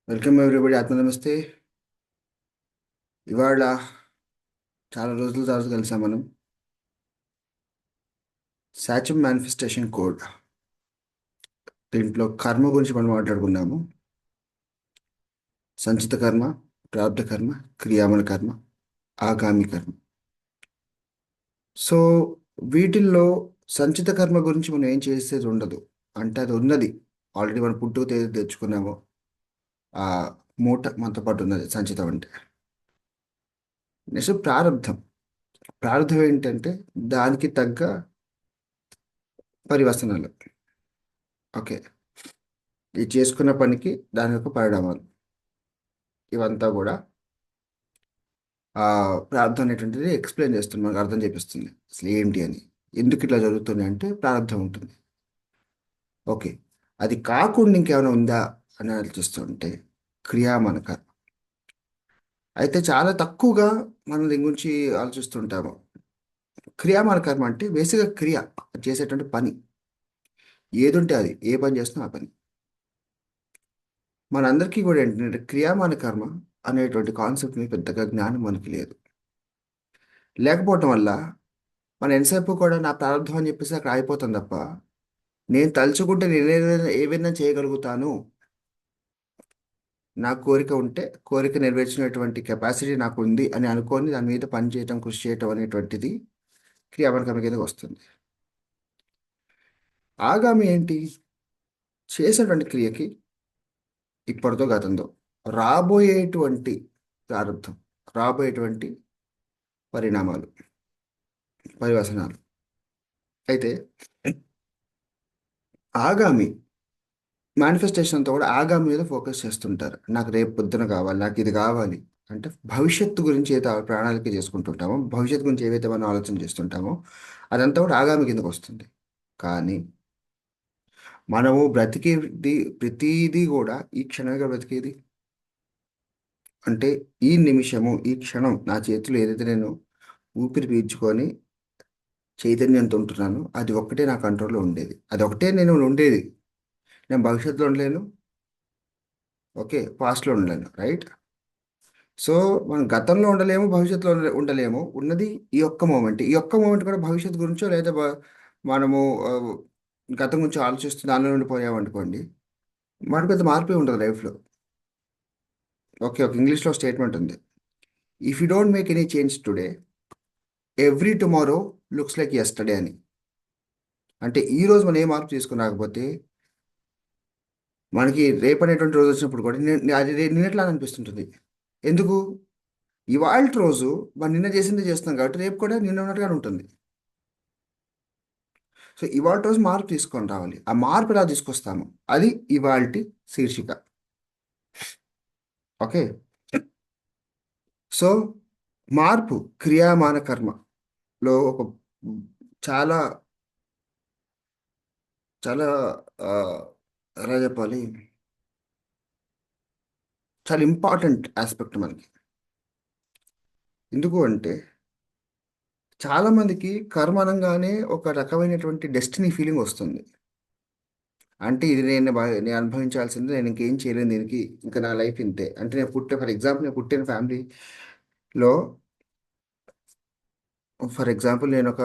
Welcome everybody. ఆత్మ నమస్తే. ఇవాళ చాలా రోజుల తర్వాత కలిసాం మనం. సాచమ్ మేనిఫెస్టేషన్ కోడ్, దీంట్లో కర్మ గురించి మనం మాట్లాడుకున్నాము. సంచిత కర్మ, ప్రారంధ కర్మ, క్రియామణ కర్మ, ఆగామి కర్మ. సో వీటిల్లో సంచిత కర్మ గురించి మనం ఏం చేసేది ఉండదు. అంటే అది ఉన్నది ఆల్రెడీ. మనం పుట్టుక తెచ్చుకున్నాము. ఆ మూట మనతో పాటు ఉన్నది సంచితం అంటే. నెక్స్ట్ ప్రారంధం. ప్రారంధం ఏంటంటే దానికి తగ్గ పరివర్తనాలు. ఓకే, ఇది చేసుకున్న పనికి దాని యొక్క పరిణామాలు ఇవంతా కూడా ఆ ప్రారంధం అనేటువంటిది ఎక్స్ప్లెయిన్ చేస్తుంది, మనకు అర్థం చేపిస్తుంది అసలు ఏంటి అని, ఎందుకు ఇట్లా జరుగుతుంది అంటే ప్రారంధం ఉంటుంది. ఓకే, అది కాకుండా ఇంకేమైనా ఉందా అని ఆలోచిస్తుంటే క్రియామనక. అయితే చాలా తక్కువగా మనం దీని గురించి ఆలోచిస్తుంటాము. క్రియామన కర్మ అంటే బేసిక్గా క్రియ, చేసేటువంటి పని ఏదుంటే అది, ఏ పని చేస్తున్నా ఆ పని. మనందరికీ కూడా ఏంటంటే క్రియామాన కర్మ అనేటువంటి కాన్సెప్ట్ మీద పెద్దగా జ్ఞానం మనకి లేదు. లేకపోవటం వల్ల మనం ఎంతసేపు కూడా నా ప్రారంభం అని చెప్పేసి అక్కడ ఆగిపోతాం తప్ప, నేను తలుచుకుంటే నేను ఏవైనా చేయగలుగుతాను, నా కోరిక ఉంటే కోరిక నెరవేర్చినటువంటి కెపాసిటీ నాకు ఉంది అని అనుకొని దాని మీద పని చేయటం, కృషి చేయటం అనేటువంటిది క్రియాపరకమ కిందకి వస్తుంది. ఆగామి ఏంటి? చేసేటువంటి క్రియకి ఇప్పటితో గతంతో రాబోయేటువంటి ప్రారంభం, రాబోయేటువంటి పరిణామాలు, పరివసనాలు. అయితే ఆగామి మేనిఫెస్టేషన్ అంతా కూడా ఆగామి మీద ఫోకస్ చేస్తుంటారు. నాకు రేపు పొద్దున కావాలి, నాకు ఇది కావాలి అంటే భవిష్యత్తు గురించి అయితే ప్రణాళిక చేసుకుంటుంటామో, భవిష్యత్తు గురించి ఏవైతే మనం ఆలోచన చేస్తుంటామో అదంతా కూడా ఆగామి కిందకు వస్తుంది. కానీ మనము బ్రతికేది ప్రతిదీ కూడా ఈ క్షణంగా బ్రతికేది. అంటే ఈ నిమిషము, ఈ క్షణం నా చేతిలో ఏదైతే నేను ఊపిరి పీల్చుకొని చైతన్యంతో ఉంటున్నానో అది ఒక్కటే నా కంట్రోల్లో ఉండేది, అది ఒకటే నేను ఉండేది. నేను భవిష్యత్తులో ఉండలేను, ఓకే, పాస్ట్లో ఉండలేను, రైట్? సో మనం గతంలో ఉండలేము, భవిష్యత్తులో ఉండలేము. ఉన్నది ఈ ఒక్క మూమెంట్. ఈ ఒక్క మూమెంట్ కూడా భవిష్యత్తు గురించో లేదా మనము ఆ, గతం గురించి ఆలోచిస్తూ దానిలో ఉండిపోయామనుకోండి, మనకు పెద్ద మార్పే ఉండదు లైఫ్లో. ఓకే, ఒక ఇంగ్లీష్లో స్టేట్మెంట్ ఉంది: if you don't make any change today, every tomorrow looks like yesterday అని. అంటే ఈ రోజు మనం ఏ మార్పు తీసుకుని రాకపోతే మనకి రేపు అనేటువంటి రోజు వచ్చినప్పుడు కూడా అది నిన్నట్లా అనిపిస్తుంటుంది. ఎందుకు? ఇవాళ రోజు మనం నిన్న చేసింది చేస్తున్నాం కాబట్టి రేపు కూడా నిన్న ఉన్నట్టుగానే ఉంటుంది. సో ఇవాళ రోజు మార్పు తీసుకొని రావాలి. ఆ మార్పు ఎలా తీసుకొస్తాము, అది ఇవాల్టి శీర్షిక. ఓకే, సో మార్పు క్రియామాన కర్మలో ఒక చాలా చాలా ఆ, ఎలా చెప్పాలి, చాలా ఇంపార్టెంట్ ఆస్పెక్ట్ మనకి. ఎందుకు అంటే చాలా మందికి కర్మ అనగానే ఒక రకమైనటువంటి డెస్టినీ ఫీలింగ్ వస్తుంది. అంటే ఇది నేను అనుభవించాల్సింది, నేను ఇంకేం చేయలేను దీనికి, ఇంకా నా లైఫ్ ఇంతే. అంటే నేను ఫర్ ఎగ్జాంపుల్ నేను పుట్టిన ఫ్యామిలీలో, ఫర్ ఎగ్జాంపుల్ నేను ఒక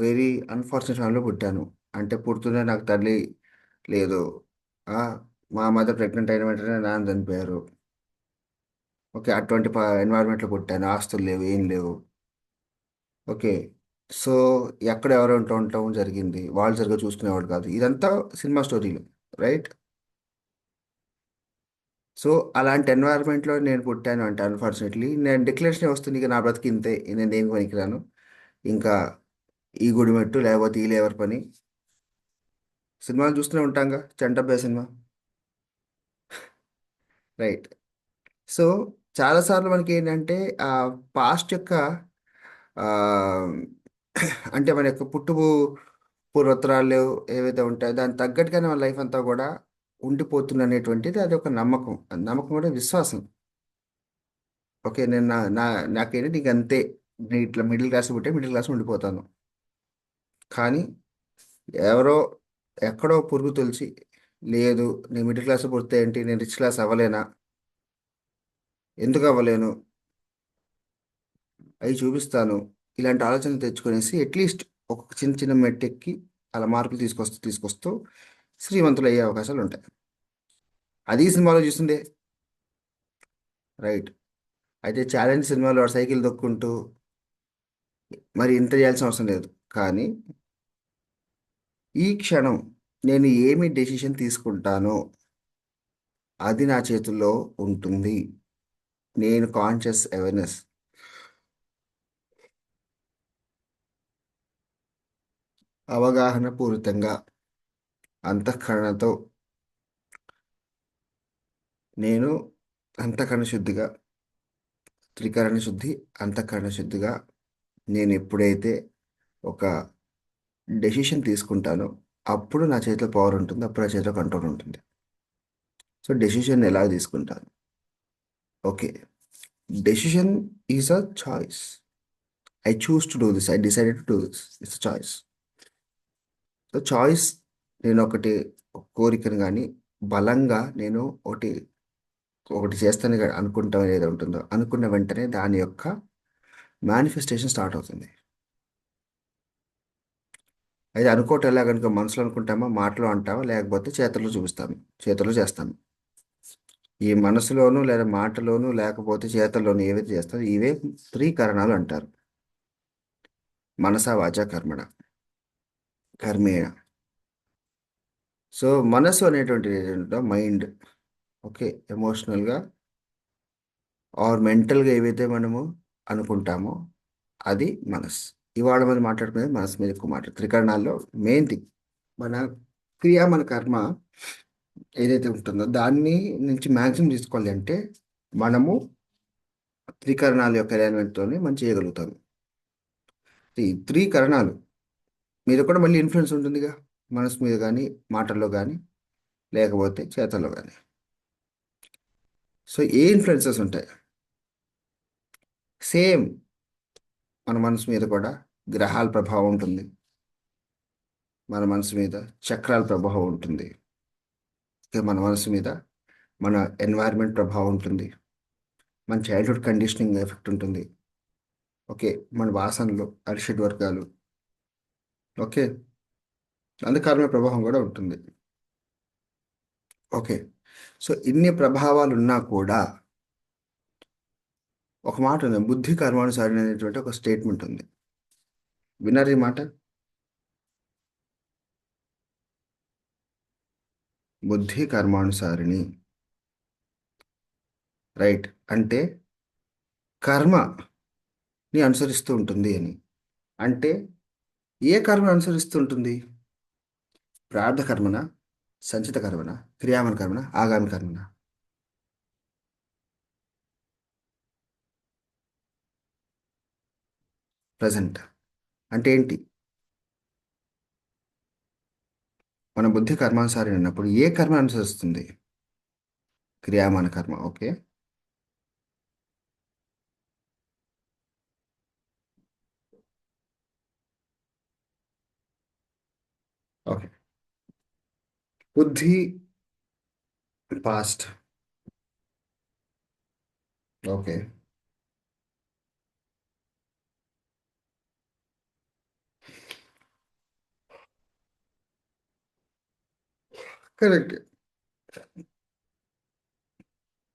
వెరీ అన్ఫార్చునేట్ ఫ్యామిలీలో పుట్టాను. అంటే పుడుతూనే నాకు తల్లి లేదు. ఆ, మా మదర్ ప్రెగ్నెంట్ అయిన వెంటనే నాన్న చనిపోయారు. ఓకే, అటువంటి ఎన్వైరన్మెంట్లో పుట్టాను. ఆస్తులు లేవు, ఏం లేవు. ఓకే, సో ఎక్కడ ఎవరు ఉండటం జరిగింది, వాళ్ళు సరిగ్గా చూసుకునేవాడు కాదు. ఇదంతా సినిమా స్టోరీలు, రైట్? సో అలాంటి ఎన్వైరన్మెంట్లో నేను పుట్టాను. అంటే అన్ఫార్చునేట్లీ నేను డిక్లరేషన్ వస్తుంది, ఇక నా బ్రతికి ఇంతే, నేను దేనికి పనికిరాను, ఇంకా ఈ గుడిమెట్టు లేకపోతే ఈ లేవర్ పని. సినిమాలు చూస్తూనే ఉంటాంగా, చంటబ్బే సినిమా, రైట్? సో చాలాసార్లు మనకి ఏంటంటే ఆ పాస్ట్ యొక్క ఆ, అంటే మన యొక్క పూర్వోత్తరాలు ఏవైతే ఉంటాయో దానికి తగ్గట్టుగానే మన లైఫ్ అంతా కూడా ఉండిపోతుంది అనేటువంటిది అది ఒక నమ్మకం. ఆ నమ్మకం కూడా విశ్వాసం. ఓకే, నేను నాకేంటి నీకు అంతే, నేను ఇట్లా మిడిల్ క్లాస్ పుట్టే మిడిల్ క్లాస్ ఉండిపోతాను. కానీ ఎవరో ఎక్కడో పురుగు తొలిచి, లేదు నేను మిడిల్ క్లాస్ పుడితే ఏంటి, నేను రిచ్ క్లాస్ అవ్వలేనా, ఎందుకు అవ్వలేను, అవి చూపిస్తాను. ఇలాంటి ఆలోచన తెచ్చుకొనేసి అట్లీస్ట్ ఒక చిన్న చిన్న మెట్టెక్కి అలా మార్కులు తీసుకొస్తూ తీసుకొస్తూ శ్రీమంతులు అయ్యే అవకాశాలు ఉంటాయి. అది ఈ సినిమాలో చూసిందే. రైట్. అయితే ఛాలెంజ్ సినిమాలో వాడు సైకిల్ దొక్కుంటూ మరి ఇంత చేయాల్సిన అవసరం లేదు. కానీ ఈ క్షణం నేను ఏమి డెసిషన్ తీసుకుంటానో అది నా చేతుల్లో ఉంటుంది. నేను కాన్షియస్ అవేర్నెస్, అవగాహన పూరితంగా, అంతఃకరణతో, నేను అంతఃకరణ శుద్ధిగా, త్రికరణ శుద్ధి, అంతఃకరణ శుద్ధిగా నేను ఎప్పుడైతే ఒక డెసిషన్ తీసుకుంటానో అప్పుడు నా చేతిలో పవర్ ఉంటుంది, అప్పుడు నా చేతిలో కంట్రోల్ ఉంటుంది. సో డెసిషన్ ఎలా తీసుకుంటాను? Okay, decision is a choice. I choose to do this, I decided to do this, it's choice. So choice, నేను ఒకటి ఒక కోరికను కానీ బలంగా నేను ఒకటి ఒకటి చేస్తాను అనుకుంటాం ఏదో ఉంటుందో అనుకున్న వెంటనే దాని యొక్క మేనిఫెస్టేషన్ స్టార్ట్ అవుతుంది. అయితే అనుకోవటం ఎలా కనుక మనసులో అనుకుంటామా, మాటలో అంటామా, లేకపోతే చేతుల్లో చూపిస్తాము, చేతుల్లో చేస్తాము. ఈ మనసులోను లేదా మాటలోను లేకపోతే చేతల్లోను ఏవైతే చేస్తారో ఇవే త్రికరణాలు అంటారు. మనస వాచ కర్మణ, కర్మేణ. సో మనసు అనేటువంటి ఏంటంటే మైండ్, ఓకే, ఎమోషనల్గా ఆర్ మెంటల్గా ఏవైతే మనము అనుకుంటామో అది మనస్. ఇవాళ మనం మాట్లాడుకునేది మనసు మీద ఎక్కువ మాట. త్రికరణాల్లో మెయిన్ థింగ్ మన క్రియ, మన కర్మ ఏదైతే ఉంటుందో దాన్ని నుంచి మ్యాక్సిమం తీసుకోవాలి అంటే మనము త్రికరణాల యొక్క అలైన్మెంట్తోనే మనం చేయగలుగుతాము. ఈ త్రికరణాలు మీద కూడా మళ్ళీ ఇన్ఫ్లుయెన్స్ ఉంటుందిగా, మనసు మీద కానీ, మాటల్లో కానీ, లేకపోతే చేతల్లో కానీ. సో ఏ ఇన్ఫ్లుయెన్సెస్ ఉంటాయి? సేమ్ మన మనసు మీద కూడా గ్రహాల ప్రభావం ఉంటుంది, మన మనసు మీద చక్రాల ప్రభావం ఉంటుంది, ఇంకా మన మనసు మీద మన ఎన్వైర్న్మెంట్ ప్రభావం ఉంటుంది, మన చైల్డ్హుడ్ కండిషనింగ్ ఎఫెక్ట్ ఉంటుంది. ఓకే, మన వాసనలు, అరిషడ్ వర్గాలు, ఓకే, అంధకారమైన ప్రభావం కూడా ఉంటుంది. ఓకే. సో ఇన్ని ప్రభావాలు ఉన్నా కూడా ఒక మాట ఉంది, బుద్ధి కర్మానుసారి అనేటువంటి ఒక స్టేట్మెంట్ ఉంది. విన్నారు ఈ మాట? బుద్ధి కర్మానుసారిణి. రైట్. అంటే కర్మని అనుసరిస్తూ ఉంటుంది అని. అంటే ఏ కర్మను అనుసరిస్తూ ఉంటుంది? ప్రారంధ కర్మన, సంచిత కర్మన, క్రియామన కర్మన, ఆగామి కర్మన? ప్రజెంట్. అంటే ఏంటి? మన బుద్ధి కర్మానుసారి అన్నప్పుడు ఏ కర్మ అనుసరిస్తుంది? క్రియామాన కర్మ. ఓకే. ఓకే. బుద్ధి past. Okay. Correct.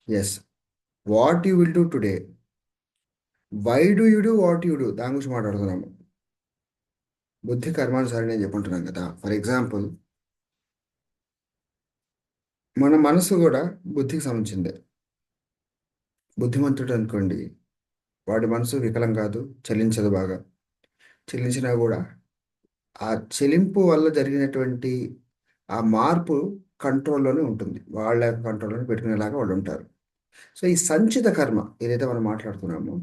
Yes. What you will do today, why do you do what you do, దాని గురించి మాట్లాడుతున్నాము. బుద్ధి కర్మానుసారిణి అని చెప్పుకుంటున్నాం కదా. ఫర్ ఎగ్జాంపుల్, మన మనసు కూడా బుద్ధికి సంబంధించిందే. బుద్ధిమంతుడు అనుకోండి, వాడి మనసు వికలం కాదు, చలించదు బాగా. చెల్లించినా కూడా ఆ చెలింపు వల్ల జరిగినటువంటి ఆ మార్పు కంట్రోల్లోనే ఉంటుంది, వాళ్ళ యొక్క కంట్రోల్లోనే పెట్టుకునేలాగా వాళ్ళు ఉంటారు. సో ఈ సంచిత కర్మ ఏదైతే మనం మాట్లాడుతున్నామో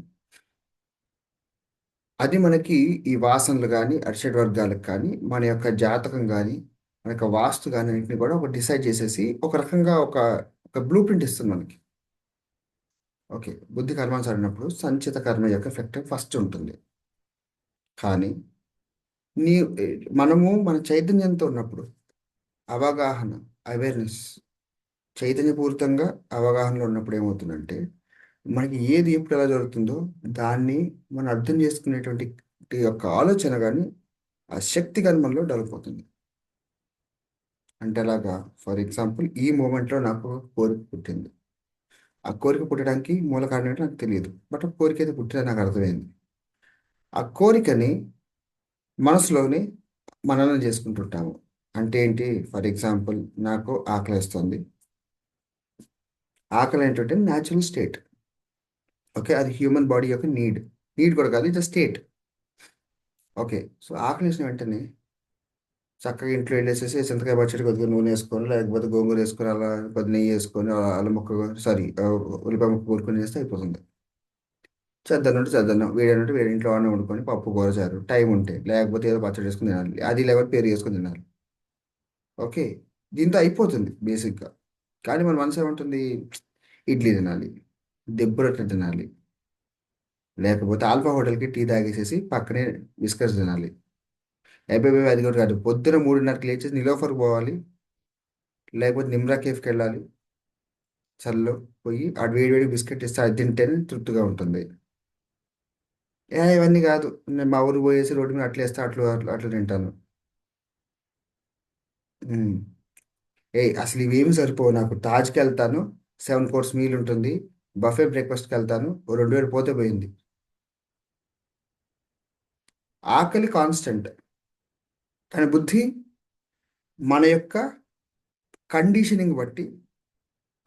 అది మనకి ఈ వాసనలు కానీ, అరిషడ్ వర్గాలకు కానీ, మన యొక్క జాతకం కానీ, మన యొక్క వాస్తు కానీ అన్నింటిని కూడా ఒక డిసైడ్ చేసేసి ఒక రకంగా ఒక ఒక బ్లూ ప్రింట్ ఇస్తుంది మనకి. ఓకే, బుద్ధి కర్మానుసారినప్పుడు సంచిత కర్మ యొక్క ఎఫెక్ట్ ఫస్ట్ ఉంటుంది. కానీ నీ మనము మన చైతన్యంతో ఉన్నప్పుడు, అవగాహన, అవేర్నెస్, చైతన్యపూరితంగా అవగాహనలో ఉన్నప్పుడు ఏమవుతుందంటే మనకి ఏది ఎప్పుడు ఎలా జరుగుతుందో దాన్ని మనం అర్థం చేసుకునేటువంటి యొక్క ఆలోచన కానీ ఆ శక్తి కానీ మనలో డెవలప్ అవుతుంది. అంటే అలాగా, ఫర్ ఎగ్జాంపుల్ ఈ మూమెంట్లో నాకు ఒక కోరిక పుట్టింది. ఆ కోరిక పుట్టడానికి మూల కారణం ఏంటో నాకు తెలియదు, బట్ ఆ కోరిక అయితే పుట్టిందని నాకు అర్థమైంది. ఆ కోరికని మనసులోని మననం చేసుకుంటుంటాము. అంటే ఏంటి? ఫర్ ఎగ్జాంపుల్, నాకు ఆకలిస్తుంది. ఆకలి ఏంటంటే న్యాచురల్ స్టేట్. ఓకే, అది హ్యూమన్ బాడీ యొక్క నీడ్. నీడ్ కూడా కాదు, ఇట్స్ స్టేట్. ఓకే, సో ఆకలి వేసిన వెంటనే చక్కగా ఇంట్లో వెళ్ళేసేసి చింతకాయ పచ్చడి కొద్దిగా నూనె వేసుకొని, లేకపోతే గోంగూర వేసుకొని, అలా కొద్ది నెయ్యి వేసుకొని, అల్లం ముక్క, సారీ, ఉల్లిపాయ ముక్క కూరుకొని వేస్తే అయిపోతుంది. చేద్దన్నంటే చేద్దన్నం, వేడి వేడి ఇంట్లో అన్నం వండుకొని పప్పు కూర చారు టైం ఉంటే, లేకపోతే ఏదో పచ్చడి వేసుకొని తినాలి, అది లేకపోతే పేరు వేసుకొని తినాలి. ఓకే, దీంతో అయిపోతుంది బేసిక్గా. కానీ మన మనసు ఏమంటుంది? ఇడ్లీ తినాలి, దెబ్బ రొట్టె తినాలి, లేకపోతే ఆల్ఫా హోటల్కి టీ తాగేసేసి పక్కనే బిస్కెట్స్ తినాలి. అయిపోయి అది కూడా కాదు, పొద్దున 3:30కి లేచేసి నిలోఫర్ పోవాలి, లేకపోతే నిమ్రా కేఫ్కి వెళ్ళాలి. చల్లో పోయి ఆ వేడి వేడి బిస్కెట్ ఇస్తే అది తింటేనే తృప్తిగా ఉంటుంది. ఇవన్నీ కాదు, నేను మా ఊరు పోయేసి రోడ్డు మీద అట్లా వేస్తే అట్లా అట్లా అట్లా తింటాను. ఉమ్. అసలు ఇవేమి సరిపోవు నాకు. తాజ్కి వెళ్తాను, 7 కోర్స్ మీల్ ఉంటుంది. బఫే బ్రేక్ఫాస్ట్కి వెళ్తాను, ఓ 2,000 పోతే పోయింది. ఆకలి కాన్స్టెంట్, కానీ బుద్ధి మన యొక్క కండిషనింగ్ బట్టి,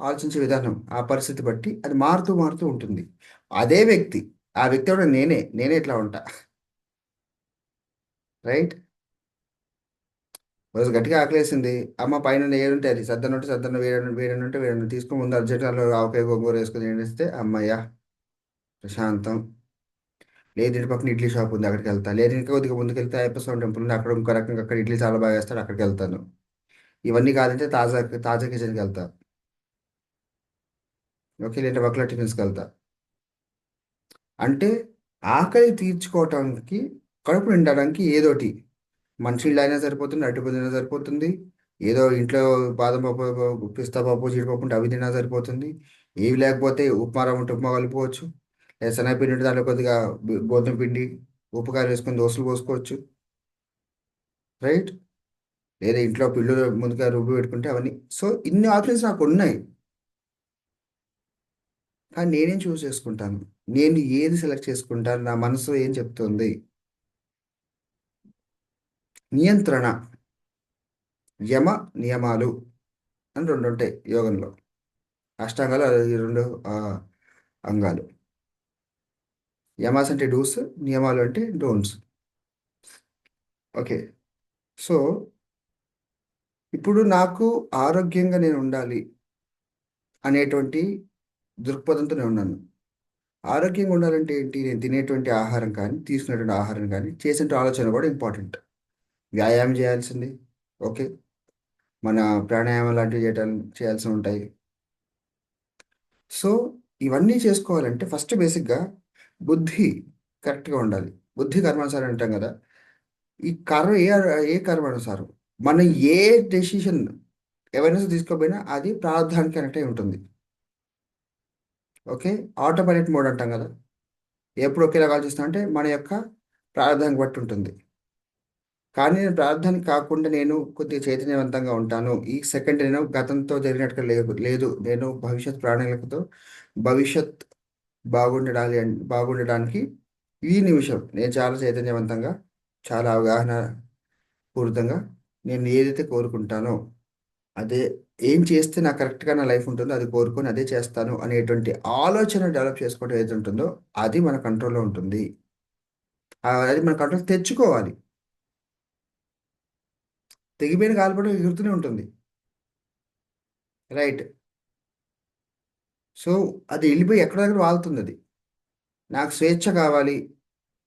ఆలోచించే విధానం ఆ పరిస్థితి బట్టి అది మారుతూ మారుతూ ఉంటుంది. అదే వ్యక్తి, ఆ వ్యక్తి కూడా నేనే ఇట్లా ఉంటా. రైట్. రోజు గట్టిగా ఆకలేసింది, అమ్మ పైన ఏడుంటే అది సద్దనుంటే సద్దన్న, వేడనుంటే వేడన్నం తీసుకుని ముందు అర్జెంట్లో ఆవకాయ గోంగూర వేసుకుని తినేస్తే అమ్మయ్య ప్రశాంతం. లేదు ఇంటి పక్కన ఇడ్లీ షాప్ ఉంది, అక్కడికి వెళ్తా. లేదు ఇంకా కొద్దిగా ముందుకు వెళ్తే అయ్యప్ప స్వామి టెంపుల్ ఉంది, అక్కడ ఇంకో రకంగా అక్కడ ఇడ్లీ చాలా బాగా వేస్తాడు, అక్కడికి వెళ్తాను. ఇవన్నీ కాదంటే తాజా తాజా కిచెన్కి వెళ్తా. ఓకే, లేదా బక్లా టిఫిన్స్కి వెళ్తా. అంటే ఆకలి తీర్చుకోవటానికి, కడుపు నిండడానికి ఏదోటి, మంచినీళ్ళు అయినా సరిపోతుంది, అరటిపండు తిన్నా సరిపోతుంది, ఏదో ఇంట్లో బాదం పప్పు, పిస్తా పప్పు, జీడిపప్పు ఉంటే అవి తిన్నా సరిపోతుంది. ఏవి లేకపోతే ఉప్మా రవ్వ ఉంటే ఉప్మా కలుపుకోవచ్చు, లేదా శనగపిండి ఉంటే దాంట్లో కొద్దిగా గోధుమ పిండి, ఉప్పు కారం వేసుకొని దోశలు పోసుకోవచ్చు. రైట్. లేదా ఇంట్లో పిల్లలు ముందుగా రుబ్బి పెట్టుకుంటే అవన్నీ. సో ఇన్ని ఆప్షన్స్ నాకు ఉన్నాయి, కానీ నేనేం చూస్ చేసుకుంటాను? నేను ఏది సెలెక్ట్ చేసుకుంటాను? నా మనసు ఏం చెప్తుంది? నియంత్రణ, యమ, నియమాలు అని రెండు ఉంటాయి యోగంలో. అష్టాంగాలు ఈ రెండు ఆ, అంగాలు. యమాస్ అంటే డూస్, నియమాలు అంటే డోంట్స్. ఓకే, సో ఇప్పుడు నాకు ఆరోగ్యంగా నేను ఉండాలి అనేటువంటి దృక్పథంతో నేను ఉన్నాను. ఆరోగ్యంగా ఉండాలంటే ఏంటి? నేను తినేటువంటి ఆహారం కానీ, తీసుకునేటువంటి ఆహారం కానీ, చేసే ఆలోచన కూడా ఇంపార్టెంట్. వ్యాయామం చేయాల్సింది. ఓకే, మన ప్రాణాయామం లాంటివి చేయాల్సి ఉంటాయి. సో ఇవన్నీ చేసుకోవాలంటే ఫస్ట్ బేసిక్గా బుద్ధి కరెక్ట్గా ఉండాలి. బుద్ధి కర్మానుసారం అంటాం కదా. ఈ కర్మ ఏ కర్మానుసారం మనం ఏ డెసిషన్ అవేర్నెస్ తీసుకోపోయినా అది ప్రారంధానికి కనెక్ట్ అయి ఉంటుంది. ఓకే, ఆటో పైలట్ మోడ్ అంటాం కదా. ఎప్పుడు ఒకేలా ఆలోచిస్తాం అంటే మన యొక్క ప్రారంధానికి బట్టి ఉంటుంది. కానీ నేను ప్రారంధానికి కాకుండా నేను కొద్దిగా చైతన్యవంతంగా ఉంటాను. ఈ సెకండ్ నేను గతంతో జరిగినట్టుగా లేదు, నేను భవిష్యత్ ప్రణాళికతో భవిష్యత్ బాగుండడానికి ఈ నిమిషం నేను చాలా చైతన్యవంతంగా, చాలా అవగాహన పూరితంగా నేను ఏదైతే కోరుకుంటానో అదే, ఏం చేస్తే నాకు కరెక్ట్గా నా లైఫ్ ఉంటుందో అది కోరుకొని అదే చేస్తాను అనేటువంటి ఆలోచన డెవలప్ చేసుకోవడం ఏది ఉంటుందో అది మన కంట్రోల్లో ఉంటుంది. అది మన కంట్రోల్ తెచ్చుకోవాలి. తెగిపోయిన గాలిపటం ఎగురుతూనే ఉంటుంది. రైట్. సో అది వెళ్ళిపోయి ఎక్కడ దగ్గర వాళ్తుంది అది. నాకు స్వేచ్ఛ కావాలి,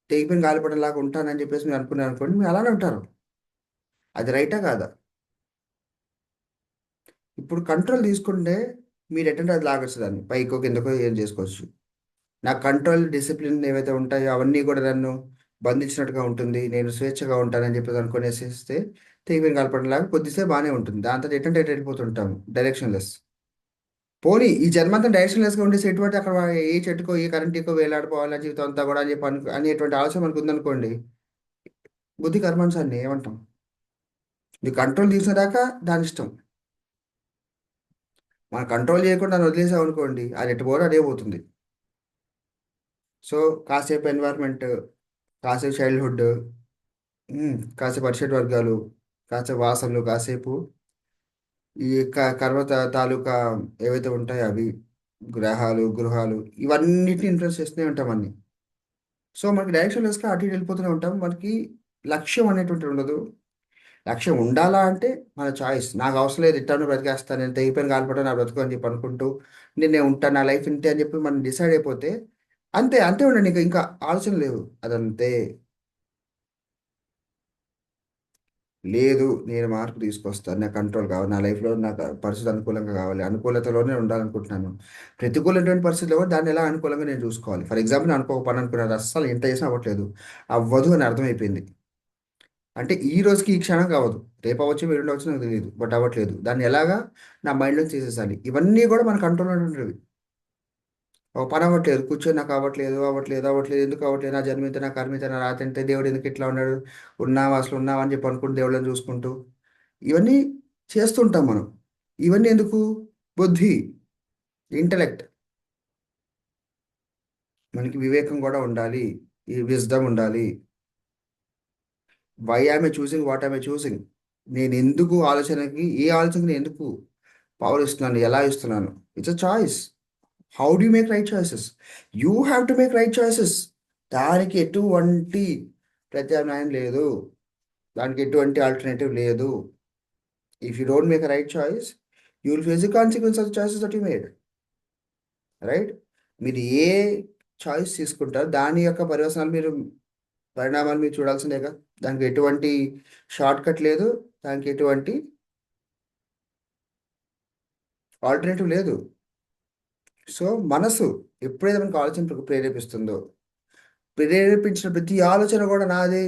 తెగిపోయిన గాలిపటంలాగా ఉంటానని చెప్పేసి మీరు అనుకున్నారు అనుకోండి, మీరు అలానే ఉంటారు. అది రైటా కాదా? ఇప్పుడు కంట్రోల్ తీసుకుంటే మీరు ఎట్టంటే అది లాగొచ్చు, దాన్ని పైకో కిందకో ఏం చేసుకోవచ్చు. నా కంట్రోల్ డిసిప్లిన్ ఏవైతే ఉంటాయో అవన్నీ కూడా నన్ను బంధించినట్టుగా ఉంటుంది, నేను స్వేచ్ఛగా ఉంటానని చెప్పేసి అనుకునేసేస్తే తెగిపోయిన కలపడంలాగా కొద్దిసేపు బాగానే ఉంటుంది. దాంతో ఎటంటే ఎటు వెళ్ళిపోతుంటాము, డైరెక్షన్ లెస్. పోనీ ఈ జన్మంతా డైరెక్షన్లెస్గా ఉండేసి ఎటువంటి అక్కడ ఏ చెట్టుకో ఏ కరెంటుకో వేలాడిపోవాలి జీవితం అంతా కూడా అని చెప్పి అనేటువంటి ఆలోచన మనకు ఉందనుకోండి, బుద్ధి కర్మానుసారిని ఏమంటాం? నీ కంట్రోల్ తీసేదాకా దాని ఇష్టం. మనం కంట్రోల్ చేయకుండా దాన్ని వదిలేసాం అనుకోండి, అది ఎటు పోరు అదే పోతుంది. సో కాసేపు ఎన్వైర్న్మెంట్, కాసేపు చైల్డ్హుడ్, కాసేపు పరిషత్ వర్గాలు, కాసేపు వాసనలు, కాసేపు ఈ కర్మ తాలూకా ఏవైతే ఉంటాయో అవి, గ్రహాలు గృహాలు, ఇవన్నిటిని ఇన్ఫ్లుయెన్స్ చేస్తూనే ఉంటాం అన్ని. సో మనకి డైరెక్షన్ లెస్గా అటు ఇటు వెళ్ళిపోతూనే ఉంటాం. మనకి లక్ష్యం అనేటువంటి ఉండదు. లక్ష్యం ఉండాలా అంటే మన చాయిస్. నాకు అవసరం లేదు, ఇట్టాను బ్రతికేస్తాను, నేను తెగిపోయిన కాలిపడ్డా నా బ్రతుకు అని చెప్పి అనుకుంటూ నేను ఉంటాను, నా లైఫ్ ఇంతే అని చెప్పి మనం డిసైడ్ అయిపోతే అంతే, అంతే ఉండండి. ఇంకా ఆలోచన లేవు, అదంతే. లేదు, నేను మార్పు తీసుకొస్తాను, నా కంట్రోల్ కావాలి, నా లైఫ్లో నాకు పరిస్థితి అనుకూలంగా కావాలి, అనుకూలతలోనే ఉండాలనుకుంటున్నాను. ప్రతికూలమైన పరిస్థితుల్లో కూడా దాన్ని ఎలా అనుకూలంగా నేను చూసుకోవాలి. ఫర్ ఎగ్జాంపుల్ నేను అనుకో పని అనుకున్నది అస్సలు ఎంత చేసినా అవ్వట్లేదు, అవ్వదు అని అర్థమైపోయింది. అంటే ఈ రోజుకి ఈ క్షణం కావదు, రేపు అవ్వచ్చు, ఎల్లుండి అవ్వచ్చు, నాకు తెలియదు, బట్ అవ్వట్లేదు, దాన్ని ఎలాగా నా మైండ్లో తీసేసాలి. ఇవన్నీ కూడా మన కంట్రోల్లో ఉండేవి. ఒక పని అవ్వట్లేదు, కూర్చొని నాకు అవ్వట్లేదు అవ్వట్లేదు అవ్వట్లేదు, ఎందుకు అవ్వట్లేదు, నా జన్మిత నా కర్మిత నా రాత అంటే దేవుడు ఎందుకు ఇట్లా ఉన్నాడు, ఉన్నావా అసలు ఉన్నావా అని చెప్పి అనుకుంటూ దేవుళ్ళని చూసుకుంటూ ఇవన్నీ చేస్తుంటాం మనం. ఇవన్నీ ఎందుకు? బుద్ధి, ఇంటలెక్ట్. మనకి వివేకం కూడా ఉండాలి, ఈ విజ్డమ్ ఉండాలి. వై ఆమె చూసింగ్ వాట్ ఆమె చూసింగ్, నేను ఎందుకు ఆలోచనకి, ఏ ఆలోచనకి నేను ఎందుకు పవర్ ఇస్తున్నాను, ఎలా ఇస్తున్నాను. It's a choice. How do make right choices? You have to make right choices. దానికి ఎటువంటి ప్రత్యామ్నాయం లేదు, దానికి ఎటువంటి ఆల్టర్నేటివ్ లేదు. If you don't make right choice, you will face the consequence of choices that you made. Right? మీరు a choice తీసుకుంటారో దాని యొక్క పర్యవసనాలు మీరు, పరిణామాలు మీరు చూడాల్సిందేగా. దానికి ఎటువంటి షార్ట్ కట్ లేదు, దానికి ఎటువంటి ఆల్టర్నేటివ్ లేదు. సో మనసు ఎప్పుడైతే మనకు ఆలోచన ప్రేరేపిస్తుందో, ప్రేరేపించిన ప్రతి ఆలోచన కూడా నాదే,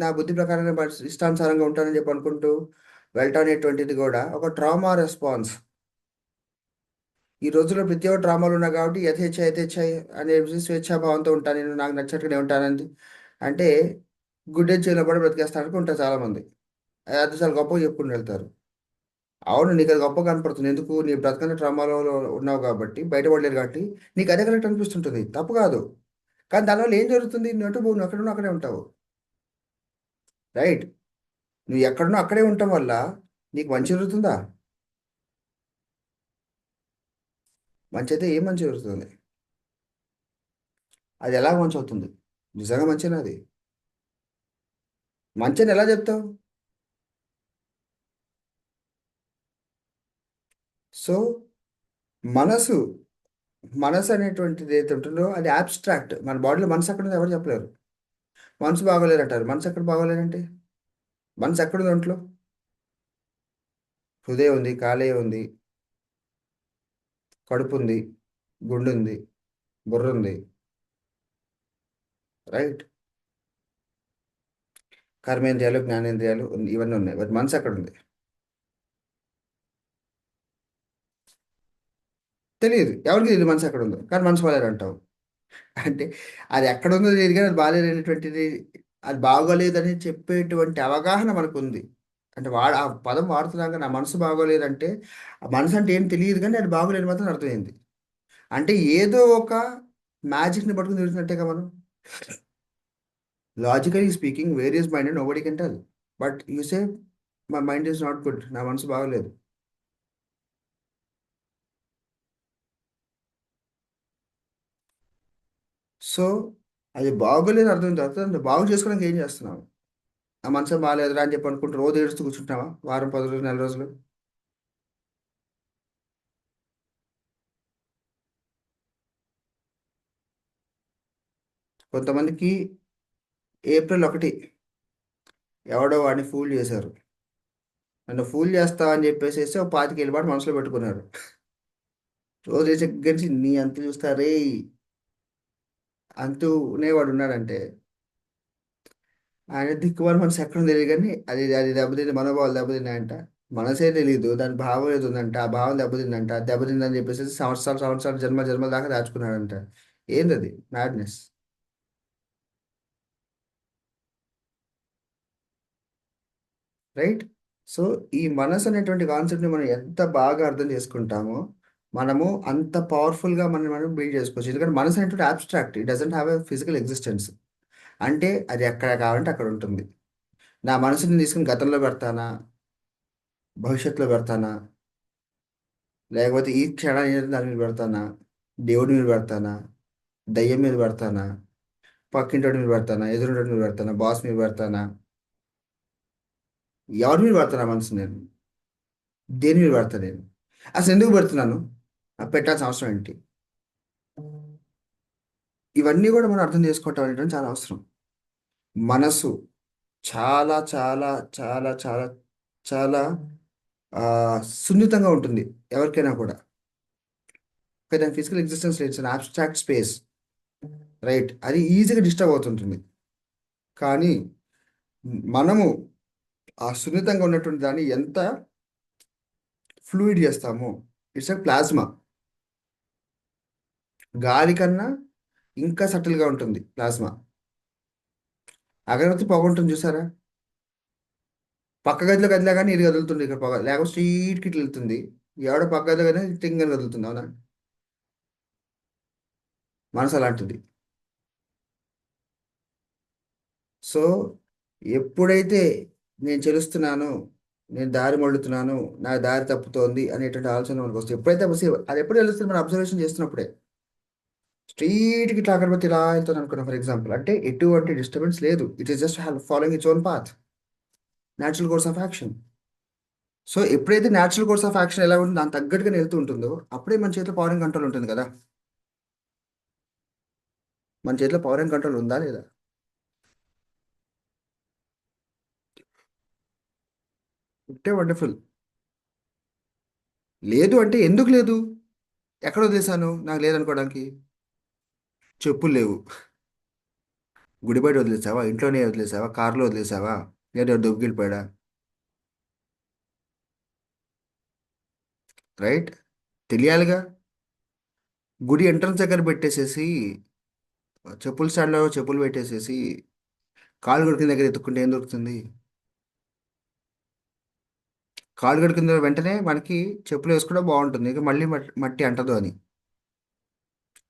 నా బుద్ధి ప్రకారంగా ఇష్టానుసారంగా ఉంటానని చెప్పి అనుకుంటూ వెళ్ళటం అనేటువంటిది కూడా ఒక ట్రామా రెస్పాన్స్. ఈ రోజుల్లో ప్రతి ఒక్క డ్రామాలు ఉన్నాయి కాబట్టి యథేచ్ఛ యథేచ్ఛ అనే స్వేచ్ఛాభావంతో ఉంటాను, నేను నాకు నచ్చినట్టుగానే ఉంటానండి అంటే గుడ్డే చేలో కూడా బ్రతికేస్తాను అనుకుంటారు చాలామంది. అది చాలా గొప్పగా చెప్పుకుని వెళ్తారు. అవును, నీకు అది గొప్పగా కనపడుతుంది, ఎందుకు? నీ బ్రతకని డ్రామాలో ఉన్నావు కాబట్టి, బయటపడలేదు కాబట్టి నీకు అదే కరెక్ట్ అనిపిస్తుంటుంది, తప్పు కాదు. కానీ దానివల్ల ఏం జరుగుతుంది? నువ్వు ఎటు పోవు, నువ్వు ఎక్కడున్నా అక్కడే ఉంటావు. రైట్? నువ్వు ఎక్కడున్నా అక్కడే ఉండటం వల్ల నీకు మంచి జరుగుతుందా? మంచి అయితే ఏం మంచి జరుగుతుంది? అది ఎలా మంచి అవుతుంది? నిజంగా మంచినా అది? మంచి అని ఎలా చెప్తావు? సో మనసు, మనసు అనేటువంటిది ఏదైతే ఉంటుందో అది అబ్స్ట్రాక్ట్. మన బాడీలో మనసు ఎక్కడ ఉందో ఎవరు చెప్పలేరు. మనసు బాగోలేరు అంటారు, మనసు ఎక్కడ బాగోలేరంటే? మనసు ఎక్కడుంది ఒంట్లో? హృదయం ఉంది, కాలేయం ఉంది, కడుపు ఉంది, గుండె ఉంది, బుర్ర ఉంది. రైట్? కర్మేంద్రియాలు, జ్ఞానేంద్రియాలు ఇవన్నీ ఉన్నాయి, బట్ మనసు ఎక్కడ ఉంది? తెలియదు, ఎవరికి తెలియదు మనసు ఎక్కడ ఉందో, కానీ మనసు బాగాలేరు అంటావు. అంటే అది ఎక్కడ ఉందో తెలియదు కానీ అది బాగాలేదనేటువంటిది, అది బాగోలేదని చెప్పేటువంటి అవగాహన మనకు ఉంది. అంటే ఆ పదం వాడుతున్నాక నా మనసు బాగోలేదంటే, ఆ మనసు అంటే ఏం తెలియదు కానీ అది బాగోలేదు మాత్రం అర్థమైంది. అంటే ఏదో ఒక మ్యాజిక్ని పట్టుకుని తిరుగుతున్నట్టేగా మనం. Logically speaking, where is mind nobody can tell. But you say my mind is not good, నా మనసు బాగోలేదు. సో అది బాగోలేదు అర్థం తర్వాత దాన్ని బాగు చేసుకోవడానికి ఏం చేస్తున్నావు? ఆ మనసు బాగాలేదురా అని చెప్పి అనుకుంటూ రోజు ఏడుస్తూ కూర్చుంటావా, వారం 10 రోజులు, నెల రోజులు? కొంతమందికి ఏప్రిల్ 1 ఎవడో వాడిని ఫూల్ చేశారు, నన్ను ఫూల్ చేస్తావా అని చెప్పేసి ఒక 25 ఏళ్ళ పాటు మనసులో పెట్టుకున్నారు. రోజు వేసే గడిచి నీ అంత చూస్తారే అంటూనే వాడు ఉన్నాడంటే, ఆయన దిక్కుమాల మనసు ఎక్కడ తెలియదు కానీ అది అది దెబ్బతిని మనోభావాలు దెబ్బతిన్నాయంట. మనసే తెలీదు దాని భావం ఏది ఉందంట, ఆ భావం దెబ్బతిందంట, దెబ్బతిందని చెప్పేసి సంవత్సరాలు సంవత్సరాలు జన్మ జన్మల దాకా దాచుకున్నాడంట. ఏందది? మ్యాడ్నెస్. రైట్. సో ఈ మనసు అనేటువంటి కాన్సెప్ట్ని మనం ఎంత బాగా అర్థం చేసుకుంటామో మనము అంత పవర్ఫుల్గా మనం బిల్డ్ చేసుకోవచ్చు. ఎందుకంటే మనసు అనేటువంటి abstract, it doesn't have a physical existence. అంటే అది ఎక్కడ కావాలంటే అక్కడ ఉంటుంది. నా మనసుని తీసుకుని గతంలో పెడతానా, భవిష్యత్తులో పెడతానా, లేకపోతే ఈ క్షణాన్ని దాని మీద పెడతానా, దేవుడి మీద పెడతానా, దయ్యం మీద పెడతానా, పక్కింటి మీద పెడతానా, ఎదురుంటి మీద పెడతానా, బాస్ మీద పెడతానా, ఎవరి మీద పెడతానా మనసు నేను? దేని మీద పెడతా నేను? అసలు ఎందుకు పెడుతున్నాను? పెట్టాల్సిన అవసరం ఏంటి? ఇవన్నీ కూడా మనం అర్థం చేసుకోవటం అనేటువంటి చాలా అవసరం. మనసు చాలా చాలా చాలా చాలా చాలా ఆ, సున్నితంగా ఉంటుంది ఎవరికైనా కూడా. దాని ఫిజికల్ ఎగ్జిస్టెన్స్ లేదు, అబ్స్ట్రాక్ట్ స్పేస్. రైట్. అది ఈజీగా డిస్టర్బ్ అవుతుంటుంది. కానీ మనము ఆ సున్నితంగా ఉన్నటువంటి దాన్ని ఎంత ఫ్లూయిడ్ చేస్తామో, ఇట్స్ ఎ ప్లాస్మా. గాలి కన్నా ఇంకా సటిల్గా ఉంటుంది ప్లాస్మా. అగరబత్తి పొగ ఉంటుంది చూసారా? పక్క గదిలో కదిలే కానీ ఇది కదులుతుంది, ఇక్కడ పొగ లేకపోతే స్ట్రీట్కి ఇట్లా వెళ్తుంది. ఎవడో పక్క గదిలో కానీ టింగని కదులుతుంది, అవునా? మనసు అలాంటిది. సో ఎప్పుడైతే నేను చెలుస్తున్నాను, నేను దారి మళ్ళుతున్నాను, నా దారి తప్పుతోంది అనేటువంటి ఆలోచన మనకు వస్తుంది. ఎప్పుడైతే అది ఎప్పుడు తెలుస్తుంది? మనం అబ్జర్వేషన్ చేస్తున్నప్పుడే. స్ట్రీట్కి ఇట్లా అగరబత్తి ఇలా వెళ్తాను అనుకున్నాం ఫర్ ఎగ్జాంపుల్, అంటే ఎటువంటి డిస్టర్బెన్స్ లేదు, it is just following its own path, natural course of action. So ఎప్పుడైతే న్యాచురల్ కోర్స్ ఆఫ్ యాక్షన్ ఎలా ఉంటుందో దాని తగ్గట్టుగా వెళ్తూ ఉంటుందో అప్పుడే మన చేతిలో పవర్ అండ్ కంట్రోల్ ఉంటుంది కదా. మన చేతిలో పవర్ అండ్ కంట్రోల్ ఉందా లేదా? ఉంటే వండర్ఫుల్. లేదు అంటే ఎందుకు లేదు? ఎక్కడ వదిలేశాను నాకు లేదనుకోవడానికి? చెప్పులు లేవు. గుడి బయట వదిలేసావా, ఇంట్లోనే వదిలేసావా, కార్లో వదిలేసావా, లేదా దొబ్బిలిపోయాడా? రైట్. తెలియాలిగా. గుడి ఎంట్రన్స్ దగ్గర పెట్టేసేసి, చెప్పుల స్టాండ్లో చెప్పులు పెట్టేసేసి కాలు కడుక్కునే దగ్గర ఎత్తుక్కుంటే ఏం దొరుకుతుంది? కాలు కడుక్కున్న వెంటనే మనకి చెప్పులు వేసుకోవడం బాగుంటుంది, ఇక మళ్ళీ మట్టి అంటదు అని.